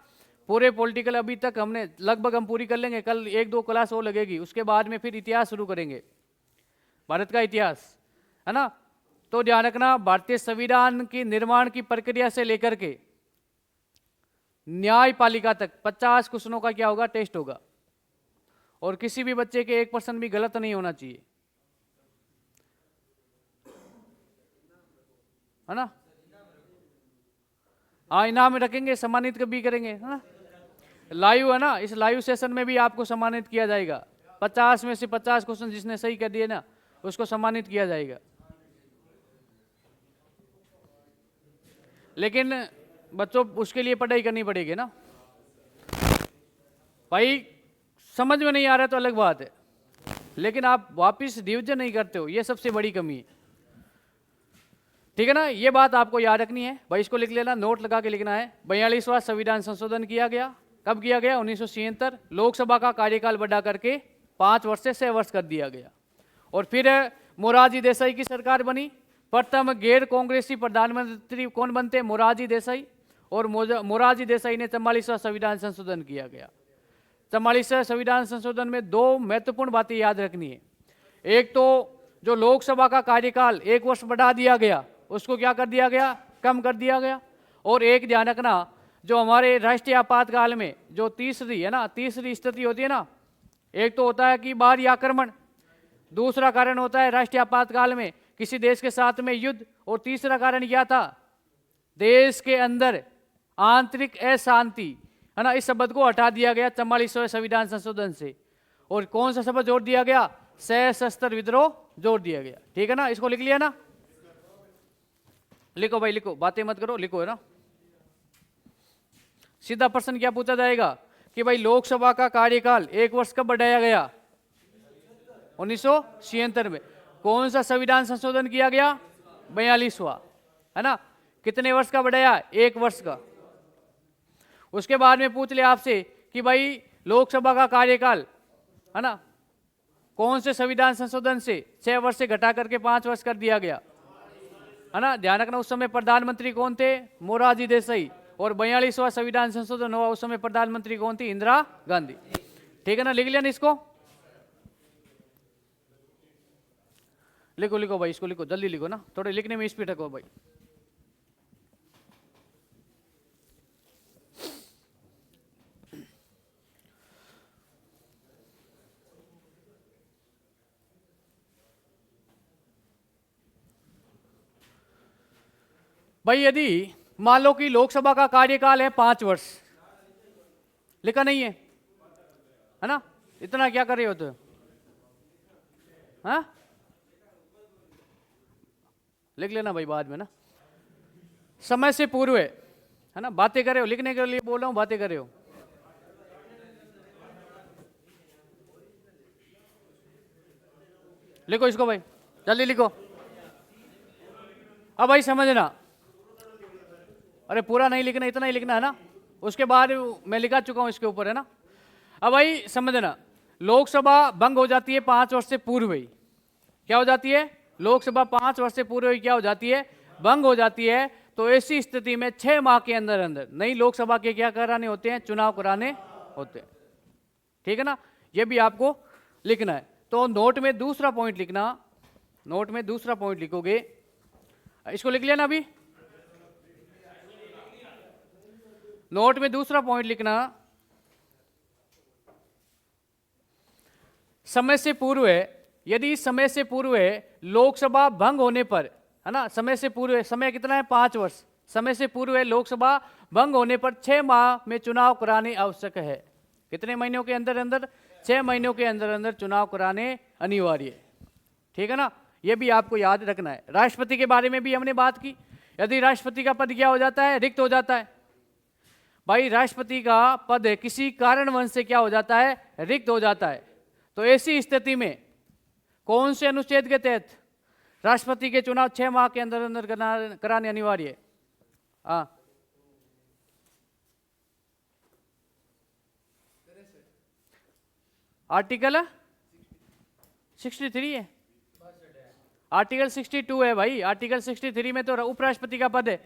पूरे पॉलिटिकल अभी तक हमने लगभग हम पूरी कर लेंगे, कल 1-2 क्लास और लगेगी, उसके बाद में फिर इतिहास शुरू करेंगे, भारत का इतिहास, है ना। तो ध्यान रखना भारतीय संविधान की निर्माण की प्रक्रिया से लेकर के न्यायपालिका तक 50 क्वेश्चनों का क्या होगा, टेस्ट होगा, और किसी भी बच्चे के 1% भी गलत नहीं होना चाहिए, है ना। हाँ, इनाम रखेंगे, सम्मानित भी करेंगे, है ना। लाइव है ना, इस लाइव सेशन में भी आपको सम्मानित किया जाएगा, 50 में से 50 क्वेश्चन जिसने सही कर दिए ना उसको सम्मानित किया जाएगा, लेकिन बच्चों उसके लिए पढ़ाई करनी पड़ेगी ना भाई। समझ में नहीं आ रहा तो अलग बात है, लेकिन आप वापस डिवीजन नहीं करते हो, ये सबसे बड़ी कमी है। ठीक है ना, ये बात आपको याद रखनी है भाई, इसको लिख लेना, नोट लगा के लिखना है। 42वां संविधान संशोधन किया गया, कब किया गया? 1976। लोकसभा का कार्यकाल बढ़ा करके 5 वर्ष से 6 वर्ष कर दिया गया। और फिर मोरारजी देसाई की सरकार बनी। प्रथम गैर कांग्रेसी प्रधानमंत्री कौन बनते? मोरारजी देसाई। और मोरारजी देसाई ने 44वां संविधान संशोधन किया गया। 44वें संविधान संशोधन में 2 महत्वपूर्ण बातें याद रखनी है। एक तो जो लोकसभा का कार्यकाल 1 वर्ष बढ़ा दिया गया, उसको क्या कर दिया गया? कम कर दिया गया। और एक ध्यान रखना, जो हमारे राष्ट्रीय आपातकाल में जो तीसरी स्थिति होती है ना, एक तो होता है कि बाहरी आक्रमण, दूसरा कारण होता है राष्ट्रीय आपातकाल में किसी देश के साथ में युद्ध, और तीसरा कारण क्या था? देश के अंदर आंतरिक अशांति, है ना। इस शब्द को हटा दिया गया 44वें संविधान संशोधन से, और कौन सा शब्द जोड़ दिया गया? सशस्त्र विद्रोह जोड़ दिया गया। ठीक है ना, इसको लिख लिया ना? लिखो भाई, लिखो, बातें मत करो, लिखो, है ना। सीधा प्रश्न क्या पूछा जाएगा कि भाई लोकसभा का कार्यकाल 1 वर्ष कब बढ़ाया गया? 1976 में। कौन सा संविधान संशोधन किया गया? 42वां, है ना। कितने वर्ष का बढ़ाया? 1 वर्ष का। उसके बाद में पूछ ले आपसे कि भाई लोकसभा का कार्यकाल, है ना, कौन से संविधान संशोधन से 6 वर्ष से घटा करके 5 वर्ष कर दिया गया, है ना। ध्यान रखना, उस समय प्रधानमंत्री कौन थे? मोरारजी देसाई। और 42वां संविधान संशोधन हुआ, उस समय प्रधानमंत्री कौन थी? इंदिरा गांधी। ठीक है ना, लिख लिया ना इसको? लिखो लिखो भाई, इसको लिखो, जल्दी लिखो ना, थोड़े लिखने में स्पीड रखो भाई। भाई यदि मान लो कि लोकसभा का कार्यकाल है 5 वर्ष, लिखा नहीं है ना, इतना क्या कर रहे हो तो? हाँ, लिख लेना भाई बाद में ना। समय से पूर्व है ना, बातें कर रहे हो, लिखने के लिए बोल रहा हूं, बातें कर रहे हो। लिखो इसको भाई, जल्दी लिखो। अब भाई समझना, अरे पूरा नहीं लिखना, इतना ही लिखना है ना, उसके बाद मैं लिखा चुका हूं इसके ऊपर, है ना। अब भाई समझना, लोकसभा भंग हो जाती है 5 वर्ष से पूर्व ही। क्या हो जाती है? लोकसभा 5 वर्ष से पूर्व ही क्या हो जाती है? भंग हो जाती है। तो ऐसी स्थिति में 6 माह के अंदर अंदर नई लोकसभा के क्या कराने होते हैं? चुनाव कराने होते हैं। ठीक है ना, ये भी आपको लिखना है। तो नोट में दूसरा पॉइंट लिखना, नोट में दूसरा पॉइंट लिखोगे, इसको लिख लिया ना अभी? नोट में दूसरा पॉइंट लिखना, समय से पूर्व है, यदि समय से पूर्व है लोकसभा भंग होने पर, है ना, समय से पूर्व है, समय कितना है? 5 वर्ष। समय से पूर्व है लोकसभा भंग होने पर 6 माह में चुनाव कराने आवश्यक है। कितने महीनों के अंदर अंदर? 6 महीनों के अंदर अंदर चुनाव कराने अनिवार्य है। ठीक है ना, यह भी आपको याद रखना है। राष्ट्रपति के बारे में भी हमने बात की। यदि राष्ट्रपति का पद क्या हो जाता है? रिक्त हो जाता है। भाई राष्ट्रपति का पद किसी कारणवश से क्या हो जाता है? रिक्त हो जाता है। तो ऐसी स्थिति में कौन से अनुच्छेद के तहत राष्ट्रपति के चुनाव 6 माह के अंदर अंदर कराने अनिवार्य है? हाँ, आर्टिकल 63 है, आर्टिकल 62 है भाई। आर्टिकल 63 में तो उपराष्ट्रपति का पद है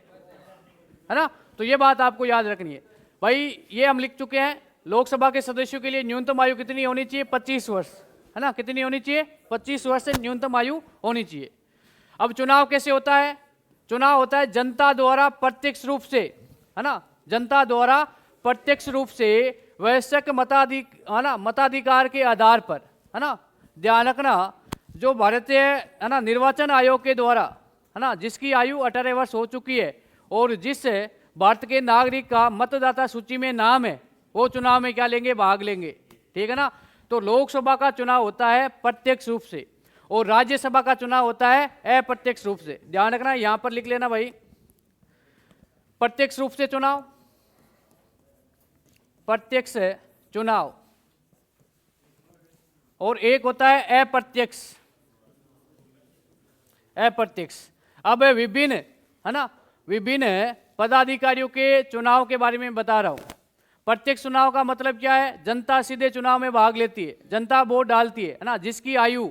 ना। तो ये बात आपको याद रखनी है भाई। ये हम लिख चुके हैं, लोकसभा के सदस्यों के लिए न्यूनतम आयु कितनी होनी चाहिए? 25 वर्ष, है ना। कितनी होनी चाहिए? 25 वर्ष से न्यूनतम आयु होनी चाहिए। अब चुनाव कैसे होता है? चुनाव होता है जनता द्वारा प्रत्यक्ष रूप से, है ना, जनता द्वारा प्रत्यक्ष रूप से वयस्क मताधिकार के आधार पर, है ना। ध्यान रखना, जो भारतीय, है ना, निर्वाचन आयोग के द्वारा, है ना, जिसकी आयु 18 वर्ष हो चुकी है और जिस भारत के नागरिक का मतदाता सूची में नाम है, वो चुनाव में क्या लेंगे? भाग लेंगे। ठीक है ना। तो लोकसभा का चुनाव होता है प्रत्यक्ष रूप से और राज्यसभा का चुनाव होता है अप्रत्यक्ष रूप से। ध्यान रखना, यहां पर लिख लेना भाई, प्रत्यक्ष रूप से चुनाव, प्रत्यक्ष चुनाव, और एक होता है अप्रत्यक्ष, अप्रत्यक्ष। अब विभिन्न, है ना, विभिन्न पदाधिकारियों के चुनाव के बारे में बता रहा हूं। प्रत्यक्ष चुनाव का मतलब क्या है? जनता सीधे चुनाव में भाग लेती है, जनता वोट डालती है ना। जिसकी आयु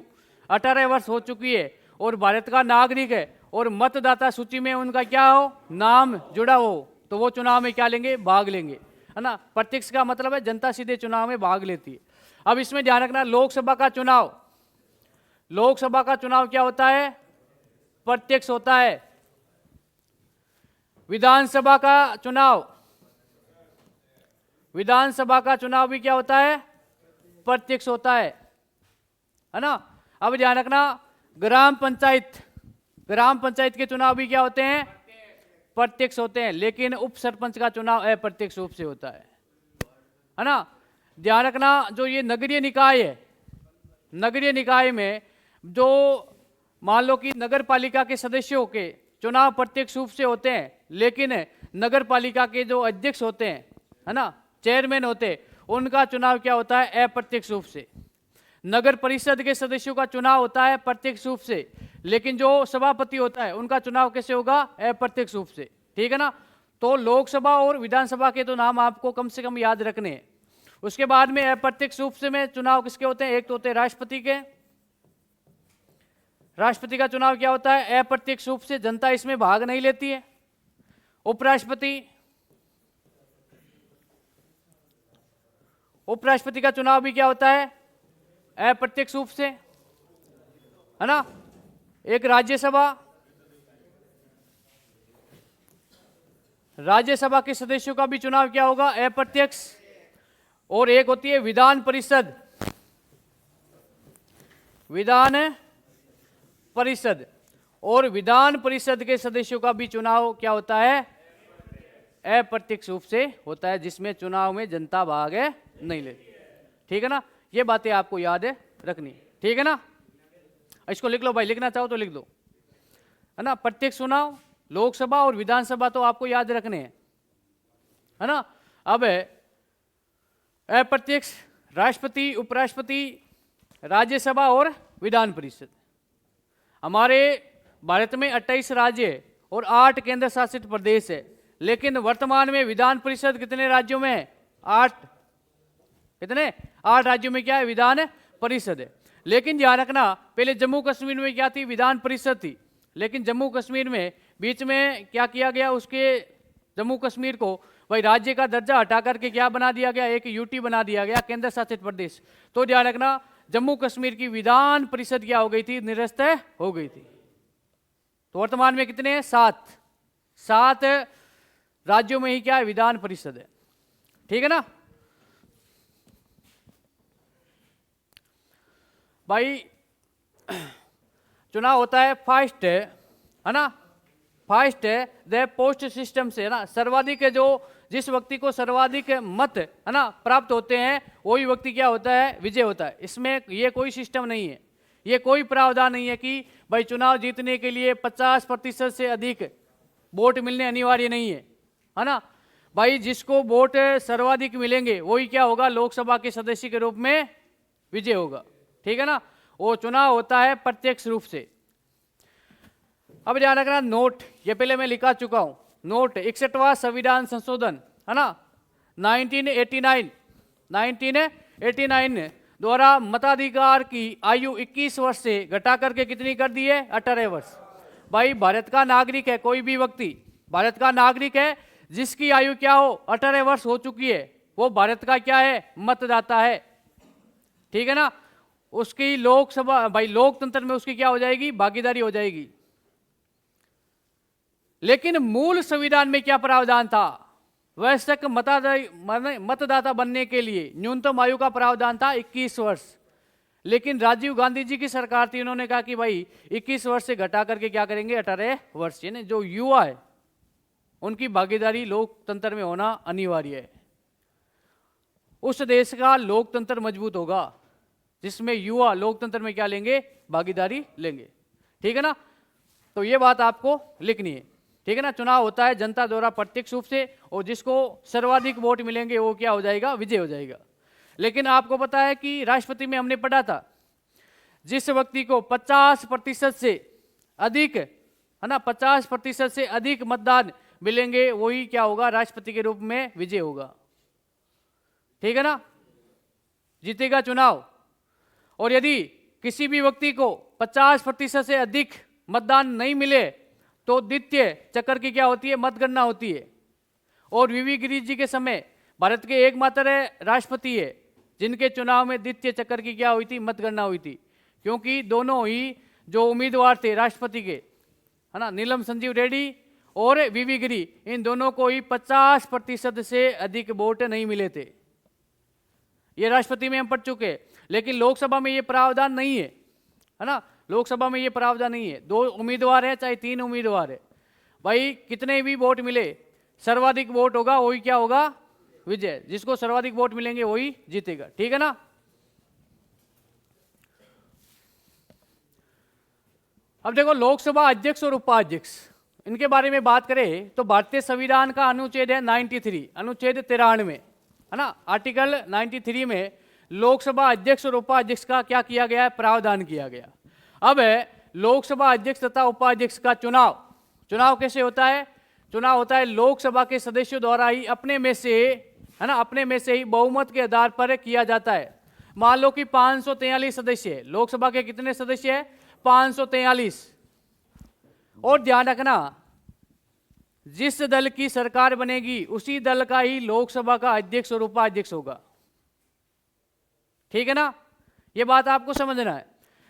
18 वर्ष हो चुकी है और भारत का नागरिक है और मतदाता सूची में उनका क्या हो, नाम जुड़ा हो, तो वो चुनाव में क्या लेंगे, भाग लेंगे, है ना। प्रत्यक्ष का मतलब है जनता सीधे चुनाव में भाग लेती है। अब इसमें ध्यान रखना, लोकसभा का चुनाव, लोकसभा का चुनाव क्या होता है? प्रत्यक्ष होता है। विधानसभा का चुनाव, विधानसभा का चुनाव भी क्या होता है? प्रत्यक्ष होता है ना। अब ध्यान रखना, ग्राम पंचायत, ग्राम पंचायत के चुनाव भी क्या होते हैं? प्रत्यक्ष होते हैं, लेकिन उप सरपंच का चुनाव अप्रत्यक्ष रूप से होता है ना। ध्यान रखना, जो ये नगरीय निकाय है, नगरीय निकाय में जो मान लो कि नगर पालिका के सदस्यों के चुनाव प्रत्यक्ष रूप से होते हैं, लेकिन नगर पालिका के जो अध्यक्ष होते हैं, है ना, चेयरमैन होते हैं, उनका चुनाव क्या होता है? अप्रत्यक्ष रूप से। नगर परिषद के सदस्यों का चुनाव होता है प्रत्यक्ष रूप से, लेकिन जो सभापति होता है उनका चुनाव कैसे होगा? अप्रत्यक्ष रूप से, ठीक है ना। तो लोकसभा और विधानसभा के तो नाम आपको कम से कम याद रखने हैं। उसके बाद में अप्रत्यक्ष रूप से में चुनाव किसके होते हैं? एक तो होते हैं राष्ट्रपति के, राष्ट्रपति का चुनाव क्या होता है? अप्रत्यक्ष रूप से, जनता इसमें भाग नहीं लेती है। उपराष्ट्रपति, उपराष्ट्रपति का चुनाव भी क्या होता है? अप्रत्यक्ष रूप से, है ना। एक राज्यसभा, राज्यसभा के सदस्यों का भी चुनाव क्या होगा? अप्रत्यक्ष। और एक होती है विधान परिषद, विधान परिषद, और विधान परिषद के सदस्यों का भी चुनाव क्या होता है? अप्रत्यक्ष रूप से होता है, जिसमें चुनाव में जनता भाग नहीं लेती, ठीक है ना। ये बातें आपको याद रखनी, ठीक है ना। इसको लिख लो भाई, लिखना चाहो तो लिख दो, है ना। प्रत्यक्ष चुनाव, लोकसभा और विधानसभा तो आपको याद रखने हैं, है ना। अब अप्रत्यक्ष, राष्ट्रपति, उपराष्ट्रपति, राज्यसभा और विधान परिषद। हमारे भारत में 28 राज्य और 8 केंद्र शासित प्रदेश है, लेकिन वर्तमान में विधान परिषद कितने राज्यों में है? 8। कितने? 8 राज्यों में क्या है? विधान परिषद है। लेकिन ध्यान रखना, पहले जम्मू कश्मीर में क्या थी? विधान परिषद थी, लेकिन जम्मू कश्मीर में बीच में क्या किया गया? उसके जम्मू कश्मीर को भाई राज्य का दर्जा हटा करके क्या बना दिया गया? एक यूटी बना दिया गया, केंद्र शासित प्रदेश। तो ध्यान रखना, जम्मू कश्मीर की विधान परिषद क्या हो गई थी? निरस्त हो गई थी। तो वर्तमान में कितने हैं? 7। 7 राज्यों में ही क्या है? विधान परिषद है, ठीक है ना भाई। चुनाव होता है फास्ट, है ना, फास्ट द पोस्ट सिस्टम से, है ना। सर्वाधिक जो, जिस व्यक्ति को सर्वाधिक मत, है ना, प्राप्त होते हैं, वही व्यक्ति क्या होता है? विजय होता है। इसमें ये कोई सिस्टम नहीं है, ये कोई प्रावधान नहीं है कि भाई चुनाव जीतने के लिए 50% से अधिक वोट मिलने अनिवार्य नहीं है ना भाई। जिसको वोट सर्वाधिक मिलेंगे वही क्या होगा? लोकसभा के सदस्य के रूप में विजय होगा, ठीक है ना। वो चुनाव होता है प्रत्यक्ष रूप से। अब ध्यान रखना, नोट, ये पहले मैं लिखा चुका हूं, नोट 61वां संविधान संशोधन, है ना, 1989 द्वारा मताधिकार की आयु 21 वर्ष से घटा करके कितनी कर दी है? 18 वर्ष। भाई भारत का नागरिक है कोई भी व्यक्ति, भारत का नागरिक है जिसकी आयु क्या हो? 18 वर्ष हो चुकी है, वो भारत का क्या है? मतदाता है, ठीक है ना। उसकी लोकसभा, भाई लोकतंत्र में उसकी क्या हो जाएगी? भागीदारी हो जाएगी। लेकिन मूल संविधान में क्या प्रावधान था? वयस्क मतदाता बनने के लिए न्यूनतम आयु का प्रावधान था 21 वर्ष। लेकिन राजीव गांधी जी की सरकार थी, उन्होंने कहा कि भाई 21 वर्ष से घटा करके क्या करेंगे? 18 वर्ष, यानी जो युवा है उनकी भागीदारी लोकतंत्र में होना अनिवार्य है। उस देश का लोकतंत्र मजबूत होगा जिसमें युवा लोकतंत्र में क्या लेंगे? भागीदारी लेंगे, ठीक है ना। तो ये बात आपको लिखनी है। ठीक है ना। चुनाव होता है जनता द्वारा प्रत्यक्ष रूप से, और जिसको सर्वाधिक वोट मिलेंगे वो क्या हो जाएगा, विजय हो जाएगा। लेकिन आपको पता है कि राष्ट्रपति में हमने पढ़ा था, जिस व्यक्ति को 50% से अधिक, है ना, 50% से अधिक मतदान मिलेंगे वही क्या होगा, राष्ट्रपति के रूप में विजय होगा। ठीक है ना, जीतेगा चुनाव। और यदि किसी भी व्यक्ति को 50% से अधिक मतदान नहीं मिले तो द्वितीय चक्कर की क्या होती है, मतगणना होती है। और वीवी गिरीश जी के समय भारत के एकमात्र राष्ट्रपति है जिनके चुनाव में द्वितीय चक्कर की क्या हुई थी, मतगणना हुई थी। क्योंकि दोनों ही जो उम्मीदवार थे राष्ट्रपति के, है ना, नीलम संजीव रेड्डी और वीवी गिरी, इन दोनों को ही 50% से अधिक वोट नहीं मिले थे। ये राष्ट्रपति में हम पढ़ चुके हैं। लेकिन लोकसभा में ये प्रावधान नहीं है ना, लोकसभा में ये प्रावधान नहीं है। 2 उम्मीदवार है चाहे 3 उम्मीदवार है, भाई कितने भी वोट मिले, सर्वाधिक वोट होगा वही क्या होगा, विजय। जिसको सर्वाधिक वोट मिलेंगे वही जीतेगा। ठीक है ना। अब देखो, लोकसभा अध्यक्ष और उपाध्यक्ष, इनके बारे में बात करें तो भारतीय संविधान का अनुच्छेद है 93, अनुच्छेद 93, है ना। आर्टिकल 93 में लोकसभा अध्यक्ष और उपाध्यक्ष का क्या किया गया है, प्रावधान किया गया। अब लोकसभा अध्यक्ष तथा उपाध्यक्ष का चुनाव कैसे होता है, चुनाव होता है लोकसभा के सदस्यों द्वारा ही अपने में से, है ना, अपने में से ही बहुमत के आधार पर किया जाता है। मान लो कि 543 सदस्य है, लोकसभा के कितने सदस्य है, 543। और ध्यान रखना, जिस दल की सरकार बनेगी उसी दल का ही लोकसभा का अध्यक्ष और उपाध्यक्ष होगा। ठीक है ना, यह बात आपको समझना है।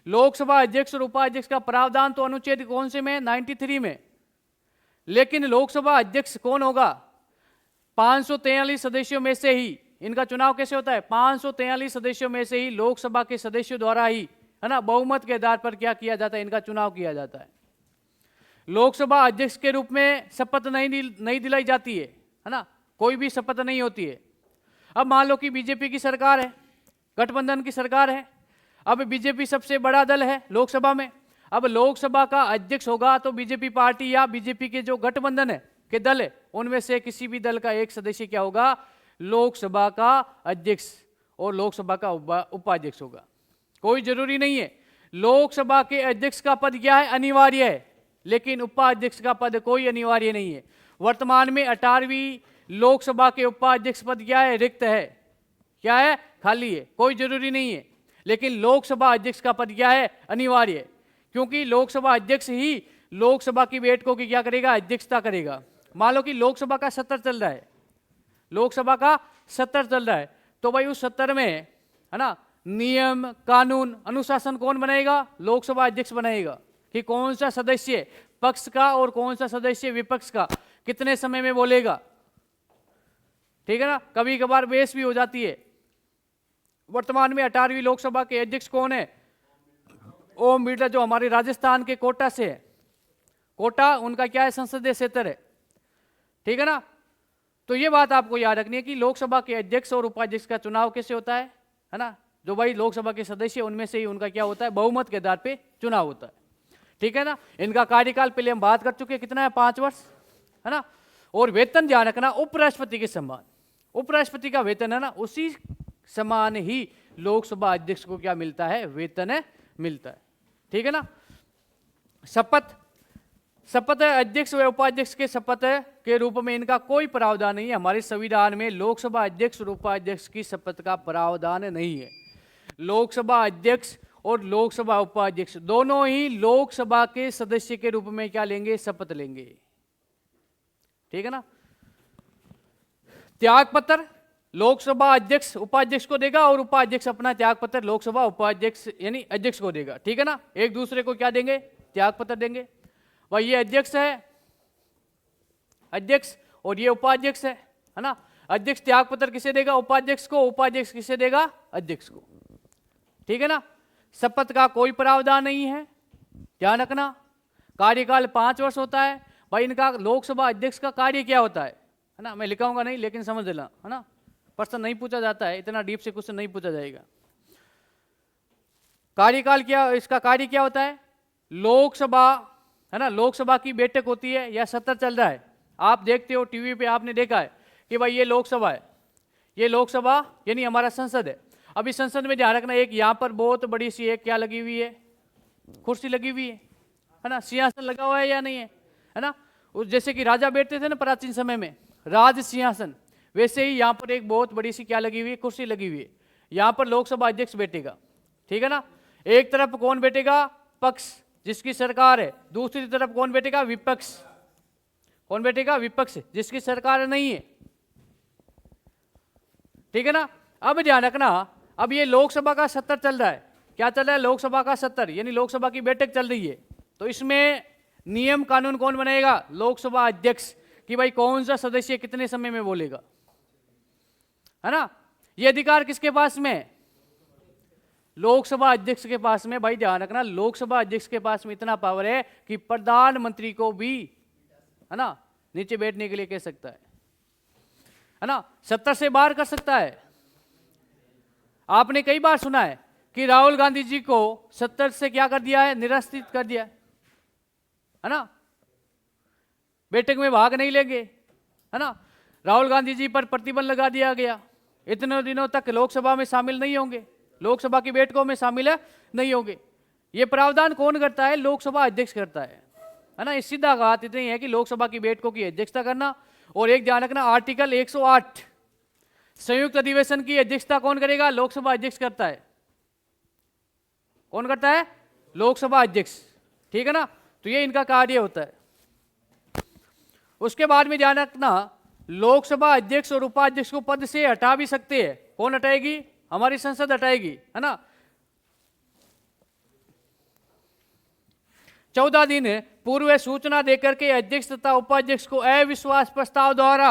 लोकसभा अध्यक्ष और उपाध्यक्ष का प्रावधान तो अनुच्छेद कौन से में, 93 में। लेकिन लोकसभा अध्यक्ष कौन होगा, 543 सदस्यों में से ही। इनका चुनाव कैसे होता है, 543 सदस्यों में से ही लोकसभा के सदस्यों द्वारा ही, है ना, बहुमत के आधार पर क्या किया जाता है, इनका चुनाव किया जाता है। लोकसभा अध्यक्ष के रूप में शपथ नहीं दिलाई जाती है ना, कोई भी शपथ नहीं होती है। अब मान लो कि बीजेपी की सरकार है, गठबंधन की सरकार है। अब बीजेपी सबसे बड़ा दल है लोकसभा में। अब लोकसभा का अध्यक्ष होगा तो बीजेपी पार्टी या बीजेपी के जो गठबंधन है के दल है उनमें से किसी भी दल का एक सदस्य क्या होगा, लोकसभा का अध्यक्ष और लोकसभा का उपाध्यक्ष होगा। कोई जरूरी नहीं है। लोकसभा के अध्यक्ष का पद क्या है, अनिवार्य है, लेकिन उपाध्यक्ष का पद कोई अनिवार्य नहीं है। वर्तमान में 18वीं लोकसभा के उपाध्यक्ष पद क्या है, रिक्त है, क्या है, खाली है, कोई जरूरी नहीं है। लेकिन लोकसभा अध्यक्ष का पद क्या है, अनिवार्य है, क्योंकि लोकसभा अध्यक्ष ही लोकसभा की बैठकों की क्या करेगा, अध्यक्षता करेगा। मान लो कि लोकसभा का सत्र चल रहा है, लोकसभा का सत्र चल रहा है, तो भाई उस सत्र में, है ना, नियम कानून अनुशासन कौन बनाएगा, लोकसभा अध्यक्ष बनाएगा कि कौन सा सदस्य पक्ष का और कौन सा सदस्य विपक्ष का कितने समय में बोलेगा। ठीक है ना, कभी कभार बहस भी हो जाती है। वर्तमान में 18वीं लोकसभा के अध्यक्ष कौन है, ओम बिरला, जो हमारे राजस्थान के कोटा से है। कोटा उनका क्या है, संसदीय क्षेत्र है। ठीक है ना, तो ये बात आपको याद रखनी है कि लोकसभा के अध्यक्ष और उपाध्यक्ष का चुनाव कैसे होता है ना, जो भाई लोकसभा के सदस्य उनमें से ही उनका क्या होता है, बहुमत के आधार पे चुनाव होता है। ठीक है ना, इनका कार्यकाल पहले हम बात कर चुके हैं, कितना है, 5 वर्ष, है ना। और वेतन ध्यान रखना, उपराष्ट्रपति के समान, उपराष्ट्रपति का वेतन है ना, उसी समान ही लोकसभा अध्यक्ष को क्या मिलता है, वेतन मिलता है। ठीक है ना। शपथ अध्यक्ष व उपाध्यक्ष के शपथ के रूप में इनका कोई प्रावधान नहीं है। हमारे संविधान में लोकसभा अध्यक्ष और उपाध्यक्ष की शपथ का प्रावधान नहीं है। लोकसभा अध्यक्ष और लोकसभा उपाध्यक्ष दोनों ही लोकसभा के सदस्य के रूप में क्या लेंगे, शपथ लेंगे। ठीक है ना। त्याग पत्र लोकसभा अध्यक्ष उपाध्यक्ष को देगा और उपाध्यक्ष अपना त्याग पत्र लोकसभा उपाध्यक्ष यानी अध्यक्ष को देगा। ठीक है ना, एक दूसरे को क्या देंगे, त्याग पत्र देंगे। वह ये अध्यक्ष है, अध्यक्ष, और ये उपाध्यक्ष है ना। अध्यक्ष त्याग पत्र किसे देगा, उपाध्यक्ष को, उपाध्यक्ष किसे देगा, अध्यक्ष को। ठीक है ना। शपथ का कोई प्रावधान नहीं है, ध्यान रखना। कार्यकाल 5 वर्ष होता है। भाई इनका लोकसभा अध्यक्ष का कार्य क्या होता है ना, मैं लिखाऊंगा नहीं लेकिन समझ लेना, है ना। प्रश्न नहीं पूछा जाता है, इतना डीप से क्वेश्चन नहीं पूछा जाएगा। कार्यकाल क्या, इसका कार्य क्या होता है, लोकसभा, है ना, लोकसभा की बैठक होती है या सत्र चल रहा है, आप देखते हो टीवी पे, आपने देखा है कि भाई ये लोकसभा है, ये लोकसभा यानी हमारा संसद है। अभी संसद में ध्यान रखना, एक यहाँ पर बहुत बड़ी सी एक क्या लगी हुई है, कुर्सी लगी हुई है ना, सिंहासन लगा हुआ है या नहीं है ना, उस जैसे कि राजा बैठते थे ना प्राचीन समय में, राज सिंहासन, वैसे ही यहाँ पर एक बहुत बड़ी सी क्या लगी हुई है, कुर्सी लगी हुई है। यहाँ पर लोकसभा अध्यक्ष बैठेगा, ठीक है ना। एक तरफ कौन बैठेगा, पक्ष जिसकी सरकार है, दूसरी तरफ कौन बैठेगा, विपक्ष। कौन बैठेगा, विपक्ष जिसकी सरकार नहीं है, ठीक है ना। अब ध्यान रखना, अब ये लोकसभा का सत्र चल रहा है, क्या चल रहा है, लोकसभा का सत्र यानी लोकसभा की बैठक चल रही है। तो इसमें नियम कानून कौन बनाएगा, लोकसभा अध्यक्ष, कि भाई कौन सा सदस्य कितने समय में बोलेगा, है ना। ये अधिकार किसके पास में है, लोकसभा अध्यक्ष के पास में। भाई ध्यान रखना, लोकसभा अध्यक्ष के पास में इतना पावर है कि प्रधानमंत्री को भी, है ना, नीचे बैठने के लिए कह सकता है ना, सत्ता से बाहर कर सकता है। आपने कई बार सुना है कि राहुल गांधी जी को सत्ता से क्या कर दिया है, निरस्तित कर दिया है ना, बैठक में भाग नहीं लेंगे, है ना। राहुल गांधी जी पर प्रतिबंध लगा दिया गया, इतने दिनों तक लोकसभा में शामिल नहीं होंगे, लोकसभा की बैठकों में शामिल नहीं होंगे। ये प्रावधान कौन करता है, लोकसभा अध्यक्ष करता है ना। इस सीधा बात इतनी है कि लोकसभा की बैठकों की अध्यक्षता करना। और एक ध्यान रखना, आर्टिकल 108 संयुक्त अधिवेशन की अध्यक्षता कौन करेगा, लोकसभा अध्यक्ष करता है। कौन करता है, लोकसभा अध्यक्ष, ठीक है ना। तो ये इनका कार्य होता है। उसके बाद में ध्यान रखना, लोकसभा अध्यक्ष और उपाध्यक्ष को पद से हटा भी सकते हैं। कौन हटाएगी, हमारी संसद हटाएगी, है ना। 14 दिन पूर्व सूचना देकर के अध्यक्ष तथा उपाध्यक्ष को अविश्वास प्रस्ताव द्वारा,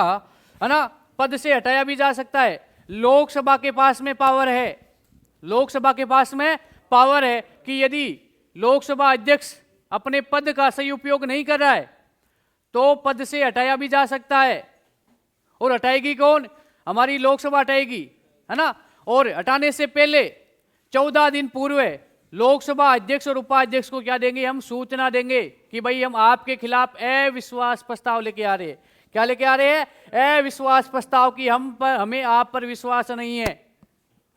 है ना, पद से हटाया भी जा सकता है। लोकसभा के पास में पावर है, लोकसभा के पास में पावर है कि यदि लोकसभा अध्यक्ष अपने पद का सही उपयोग नहीं कर रहा है तो पद से हटाया भी जा सकता है। और हटाएगी कौन, हमारी लोकसभा हटाएगी, है ना। और हटाने से पहले 14 दिन पूर्व लोकसभा अध्यक्ष और उपाध्यक्ष को क्या देंगे, हम सूचना देंगे कि भाई हम आपके खिलाफ अविश्वास प्रस्ताव लेके आ रहे हैं। क्या लेके आ रहे हैं, अविश्वास प्रस्ताव की हमें आप पर विश्वास नहीं है,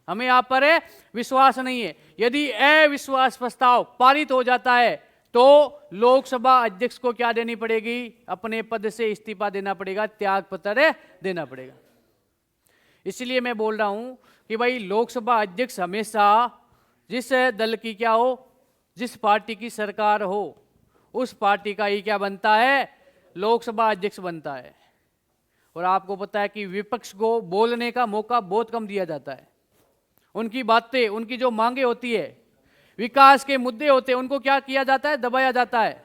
हमें आप पर विश्वास नहीं है। यदि अविश्वास प्रस्ताव पारित हो जाता है तो लोकसभा अध्यक्ष को क्या देनी पड़ेगी, अपने पद से इस्तीफा देना पड़ेगा, त्याग पत्र देना पड़ेगा। इसलिए मैं बोल रहा हूं कि भाई लोकसभा अध्यक्ष हमेशा जिस दल की क्या हो, जिस पार्टी की सरकार हो, उस पार्टी का ही क्या बनता है, लोकसभा अध्यक्ष बनता है। और आपको पता है कि विपक्ष को बोलने का मौका बहुत कम दिया जाता है। उनकी बातें, उनकी जो मांगे होती है, विकास के मुद्दे होते हैं, उनको क्या किया जाता है, दबाया जाता है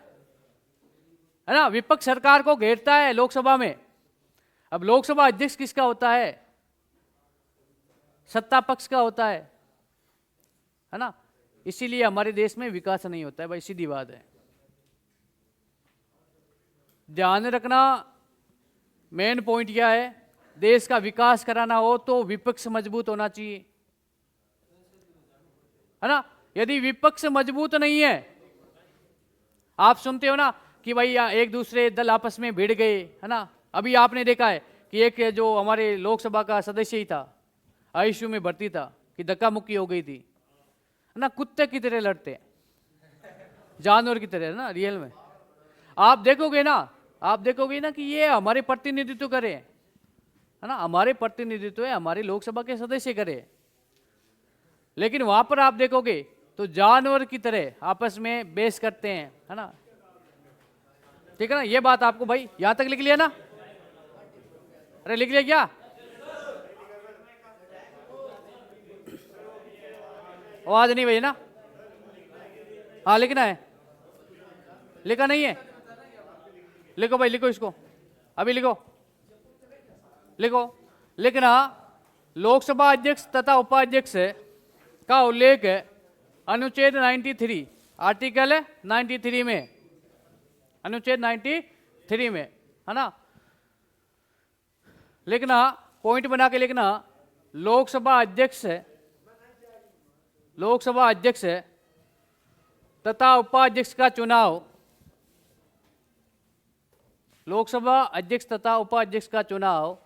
ना। विपक्ष सरकार को घेरता है लोकसभा में। अब लोकसभा अध्यक्ष किसका होता है, सत्ता पक्ष का होता है ना। इसीलिए हमारे देश में विकास नहीं होता है भाई, सीधी बात है। ध्यान रखना, मेन पॉइंट क्या है, देश का विकास कराना हो तो विपक्ष मजबूत होना चाहिए, है ना। यदि विपक्ष मजबूत नहीं है, आप सुनते हो ना कि भाई एक दूसरे दल आपस में भिड़ गए, है ना। अभी आपने देखा है कि एक जो हमारे लोकसभा का सदस्य ही था, आईसीयू में भर्ती था, कि धक्का मुक्की हो गई थी, है ना। कुत्ते की तरह लड़ते हैं, जानवर की तरह, है ना, रियल में। आप देखोगे ना कि ये हमारे प्रतिनिधित्व करे, है ना, हमारे प्रतिनिधित्व है, हमारे लोकसभा के सदस्य करे। लेकिन वहां पर आप देखोगे तो जानवर की तरह आपस में बहस करते हैं, है ना। ठीक है ना, ये बात आपको भाई यहां तक लिख लिया ना, अरे लिख लिया क्या, आवाज नहीं भाई ना, हाँ लिखना है, लिखा नहीं है, लिखो भाई, लिखो इसको, अभी लिखो, लिखना। लोकसभा अध्यक्ष तथा उपाध्यक्ष का उल्लेख अनुच्छेद 93, आर्टिकल 93 में, अनुच्छेद 93 में, है ना। लिखना, पॉइंट बना के लिखना, लोकसभा अध्यक्ष तथा उपाध्यक्ष का चुनाव लोकसभा अध्यक्ष तथा उपाध्यक्ष का चुनाव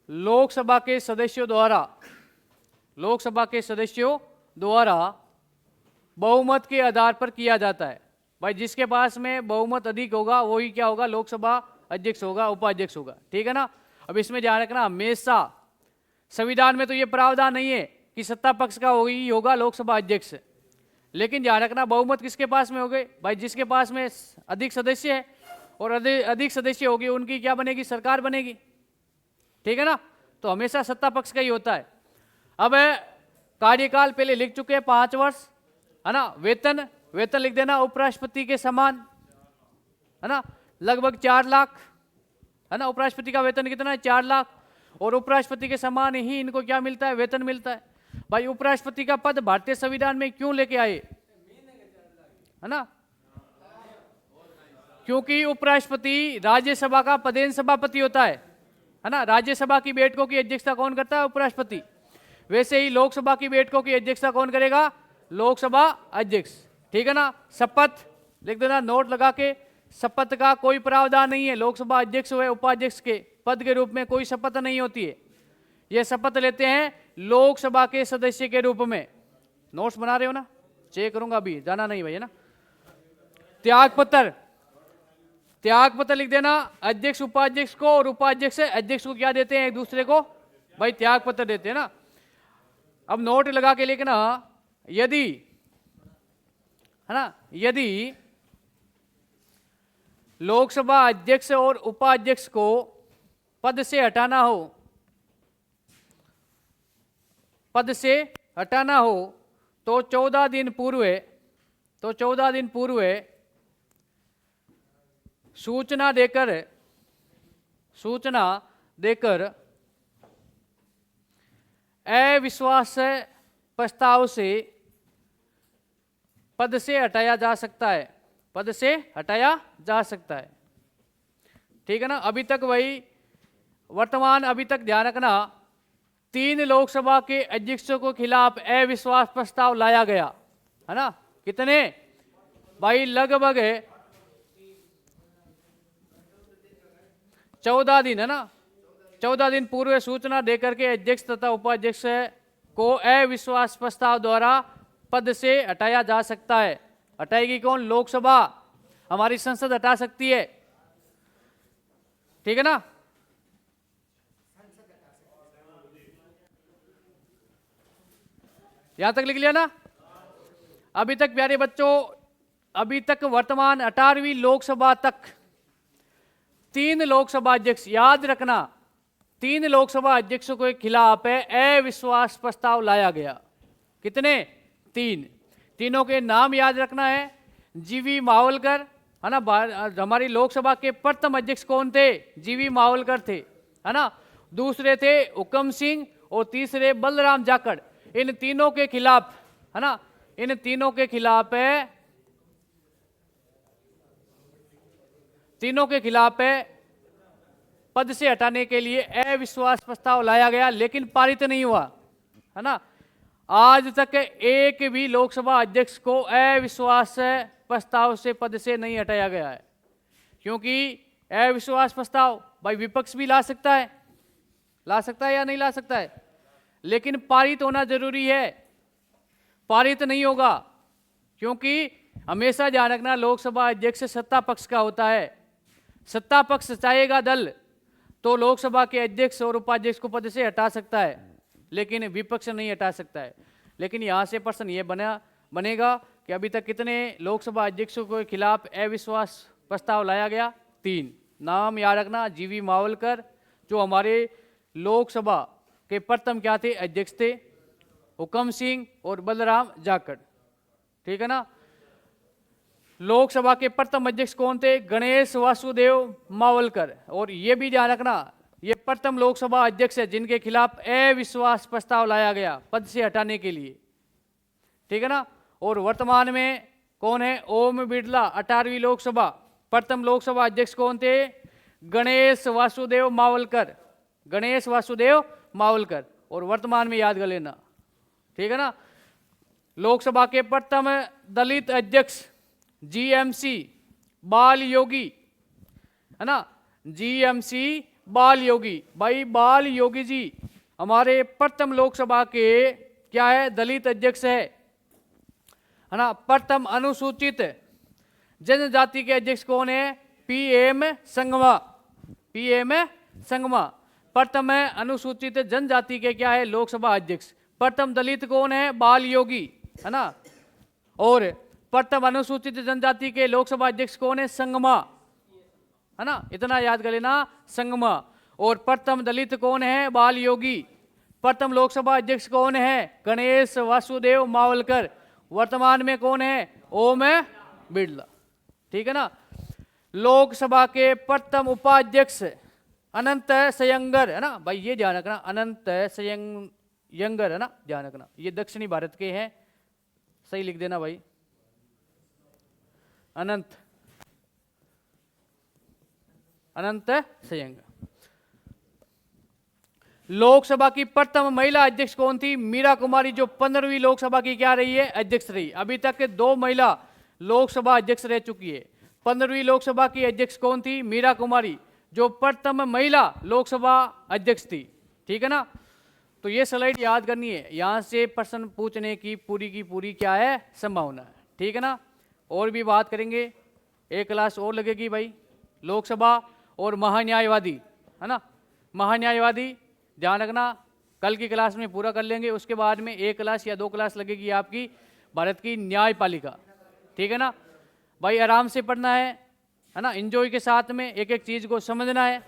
लोकसभा के सदस्यों द्वारा बहुमत के आधार पर किया जाता है। भाई जिसके पास में बहुमत अधिक होगा वही क्या होगा, लोकसभा अध्यक्ष होगा, उपाध्यक्ष होगा। ठीक है ना। अब इसमें ध्यान रखना, हमेशा संविधान में तो ये प्रावधान नहीं है कि सत्ता पक्ष का ही होगा लोकसभा अध्यक्ष, लेकिन ध्यान रखना बहुमत किसके पास में हो गए, भाई जिसके पास में अधिक सदस्य है और अधिक सदस्य होगी उनकी क्या बनेगी, सरकार बनेगी। ठीक है ना। तो हमेशा सत्ता पक्ष का ही होता है। अब कार्यकाल पहले लिख चुके हैं 5 वर्ष, है ना। वेतन लिख देना उपराष्ट्रपति के समान, है ना, लगभग 4 लाख, है ना। उपराष्ट्रपति का वेतन कितना है, 4 लाख, और उपराष्ट्रपति के समान ही इनको क्या मिलता है, वेतन मिलता है। भाई उपराष्ट्रपति का पद भारतीय संविधान में क्यों लेके आए, है ना, क्योंकि उपराष्ट्रपति राज्यसभा का पदेन सभापति होता है ना। राज्यसभा की बैठकों की अध्यक्षता कौन करता है, उपराष्ट्रपति। वैसे ही लोकसभा की बैठकों की अध्यक्षता कौन करेगा, लोकसभा अध्यक्ष। ठीक है ना। शपथ लिख देना नोट लगा के, शपथ का कोई प्रावधान नहीं है। लोकसभा अध्यक्ष व उपाध्यक्ष के पद के रूप में कोई शपथ नहीं होती है। ये शपथ लेते हैं लोकसभा के सदस्य के रूप में। नोट्स बना रहे हो ना, चेक करूंगा, अभी जाना नहीं भाई, है ना। त्यागपत्र लिख देना अध्यक्ष उपाध्यक्ष को, और उपाध्यक्ष अध्यक्ष को क्या देते हैं, एक दूसरे को भाई त्यागपत्र देते हैं ना। अब नोट लगा के लिखना, यदि, है ना, यदि लोकसभा अध्यक्ष और उपाध्यक्ष को पद से हटाना हो तो 14 दिन पूर्व सूचना देकर अविश्वास प्रस्ताव से पद से हटाया जा सकता है। ठीक है ना। अभी तक ध्यान रखना, 3 लोकसभा के अध्यक्षों के खिलाफ अविश्वास प्रस्ताव लाया गया, है ना। कितने भाई, लगभग 14 दिन, है ना। 14 दिन पूर्व सूचना देकर के अध्यक्ष तथा उपाध्यक्ष को अविश्वास प्रस्ताव द्वारा पद से हटाया जा सकता है। हटाएगी कौन, लोकसभा, हमारी संसद हटा सकती है। ठीक है ना। यहां तक लिख लिया ना। अभी तक प्यारे बच्चों, अभी तक वर्तमान 18वीं लोकसभा तक 3 लोकसभा अध्यक्ष, याद रखना, 3 लोकसभा अध्यक्षों के खिलाफ अविश्वास प्रस्ताव लाया गया। कितने, 3। तीनों के नाम याद रखना है। जीवी मावलकर, है ना, हमारी लोकसभा के प्रथम अध्यक्ष कौन थे, जीवी मावलकर थे, है ना। दूसरे थे हुकम सिंह और तीसरे बलराम जाखड़। इन तीनों के खिलाफ, है ना, इन तीनों के खिलाफ पद से हटाने के लिए अविश्वास प्रस्ताव लाया गया, लेकिन पारित नहीं हुआ, है ना। आज तक एक भी लोकसभा अध्यक्ष को अविश्वास प्रस्ताव से पद से नहीं हटाया गया है, क्योंकि अविश्वास प्रस्ताव भाई विपक्ष भी ला सकता है या नहीं ला सकता है, लेकिन पारित होना जरूरी है। पारित नहीं होगा, क्योंकि हमेशा ध्यान रखना, लोकसभा अध्यक्ष सत्ता पक्ष का होता है। सत्ता पक्ष चाहेगा दल तो लोकसभा के अध्यक्ष और उपाध्यक्ष को पद से हटा सकता है, लेकिन विपक्ष नहीं हटा सकता है। लेकिन यहाँ से प्रश्न ये बनेगा कि अभी तक कितने लोकसभा अध्यक्षों के खिलाफ अविश्वास प्रस्ताव लाया गया, 3। नाम याद रखना, जीवी मावलकर जो हमारे लोकसभा के प्रथम क्या थे, अध्यक्ष थे, हुकम सिंह और बलराम जाखड़। ठीक है ना। लोकसभा के प्रथम अध्यक्ष कौन थे, गणेश वासुदेव मावलकर। और ये भी ध्यान रखना, ये प्रथम लोकसभा अध्यक्ष है जिनके खिलाफ अविश्वास प्रस्ताव लाया गया पद से हटाने के लिए। ठीक है ना। और वर्तमान में कौन है, ओम बिड़ला। 18वीं लोकसभा प्रथम लोकसभा अध्यक्ष कौन थे, गणेश वासुदेव मावलकर। और वर्तमान में याद कर लेना। ठीक है ना। लोकसभा के प्रथम दलित अध्यक्ष GMC बाल योगी, है ना, जीएमसी बाल योगी। भाई बाल योगी जी हमारे प्रथम लोकसभा के क्या है, दलित अध्यक्ष है ना। प्रथम अनुसूचित जनजाति के अध्यक्ष कौन है, पीएम संगमा, पीएम संगमा। प्रथम है अनुसूचित जनजाति के क्या है, लोकसभा अध्यक्ष। प्रथम दलित कौन है, बाल योगी, है ना। और प्रथम अनुसूचित जनजाति के लोकसभा अध्यक्ष कौन है, संगमा, है ना, इतना याद कर लेना, संगमा। और प्रथम दलित कौन है, बाल योगी। प्रथम लोकसभा अध्यक्ष कौन है, गणेश वासुदेव मावलकर। वर्तमान में कौन है, ओम बिड़ला, ठीक है ना। लोकसभा के प्रथम उपाध्यक्ष अनंत संयंगर, है ना। भाई ये ध्यान रखना, अनंत संयंगर, है ना, ध्यान रखना, ये दक्षिणी भारत के हैं, सही लिख देना भाई, अनंत संयंगर। लोकसभा की प्रथम महिला अध्यक्ष कौन थी, मीरा कुमारी, जो 15वीं लोकसभा की क्या रही है, अध्यक्ष रही। अभी तक 2 महिला लोकसभा अध्यक्ष रह चुकी है। 15वीं लोकसभा की अध्यक्ष कौन थी, मीरा कुमारी, जो प्रथम महिला लोकसभा अध्यक्ष थी, ठीक है ना। तो ये स्लाइड याद करनी है, यहां से प्रश्न पूछने की पूरी क्या है, संभावना है, ठीक है ना। और भी बात करेंगे, एक क्लास और लगेगी भाई, लोकसभा और महान्यायवादी, है ना। महान्यायवादी ध्यान रखना, कल की क्लास में पूरा कर लेंगे। उसके बाद में 1 क्लास या 2 क्लास लगेगी आपकी भारत की न्यायपालिका, ठीक है ना। भाई आराम से पढ़ना है ना, एंजॉय के साथ में एक एक चीज को समझना है।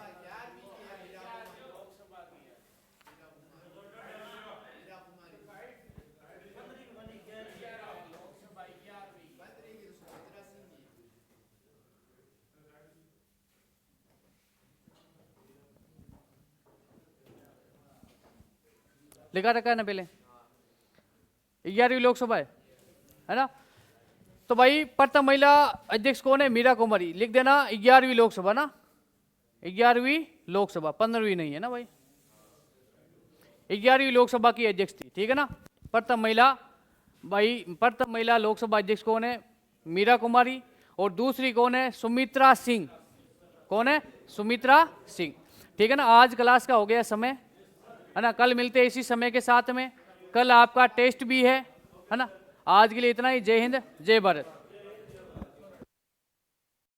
लिखा रखा है ना पहले, 11वीं लोकसभा है ना। तो भाई प्रथम महिला अध्यक्ष कौन है, मीरा कुमारी, लिख देना 11वीं लोकसभा ना, 11वीं लोकसभा, 15वीं नहीं है ना भाई, 11वीं लोकसभा की अध्यक्ष थी, ठीक है ना। प्रथम महिला, भाई प्रथम महिला लोकसभा अध्यक्ष कौन है, मीरा कुमारी। और दूसरी कौन है, सुमित्रा सिंह, कौन है, सुमित्रा सिंह, ठीक है ना। आज क्लास का हो गया समय, है ना, कल मिलते हैं इसी समय के साथ में। कल आपका टेस्ट भी है ना। आज के लिए इतना ही, जय हिंद जय भारत।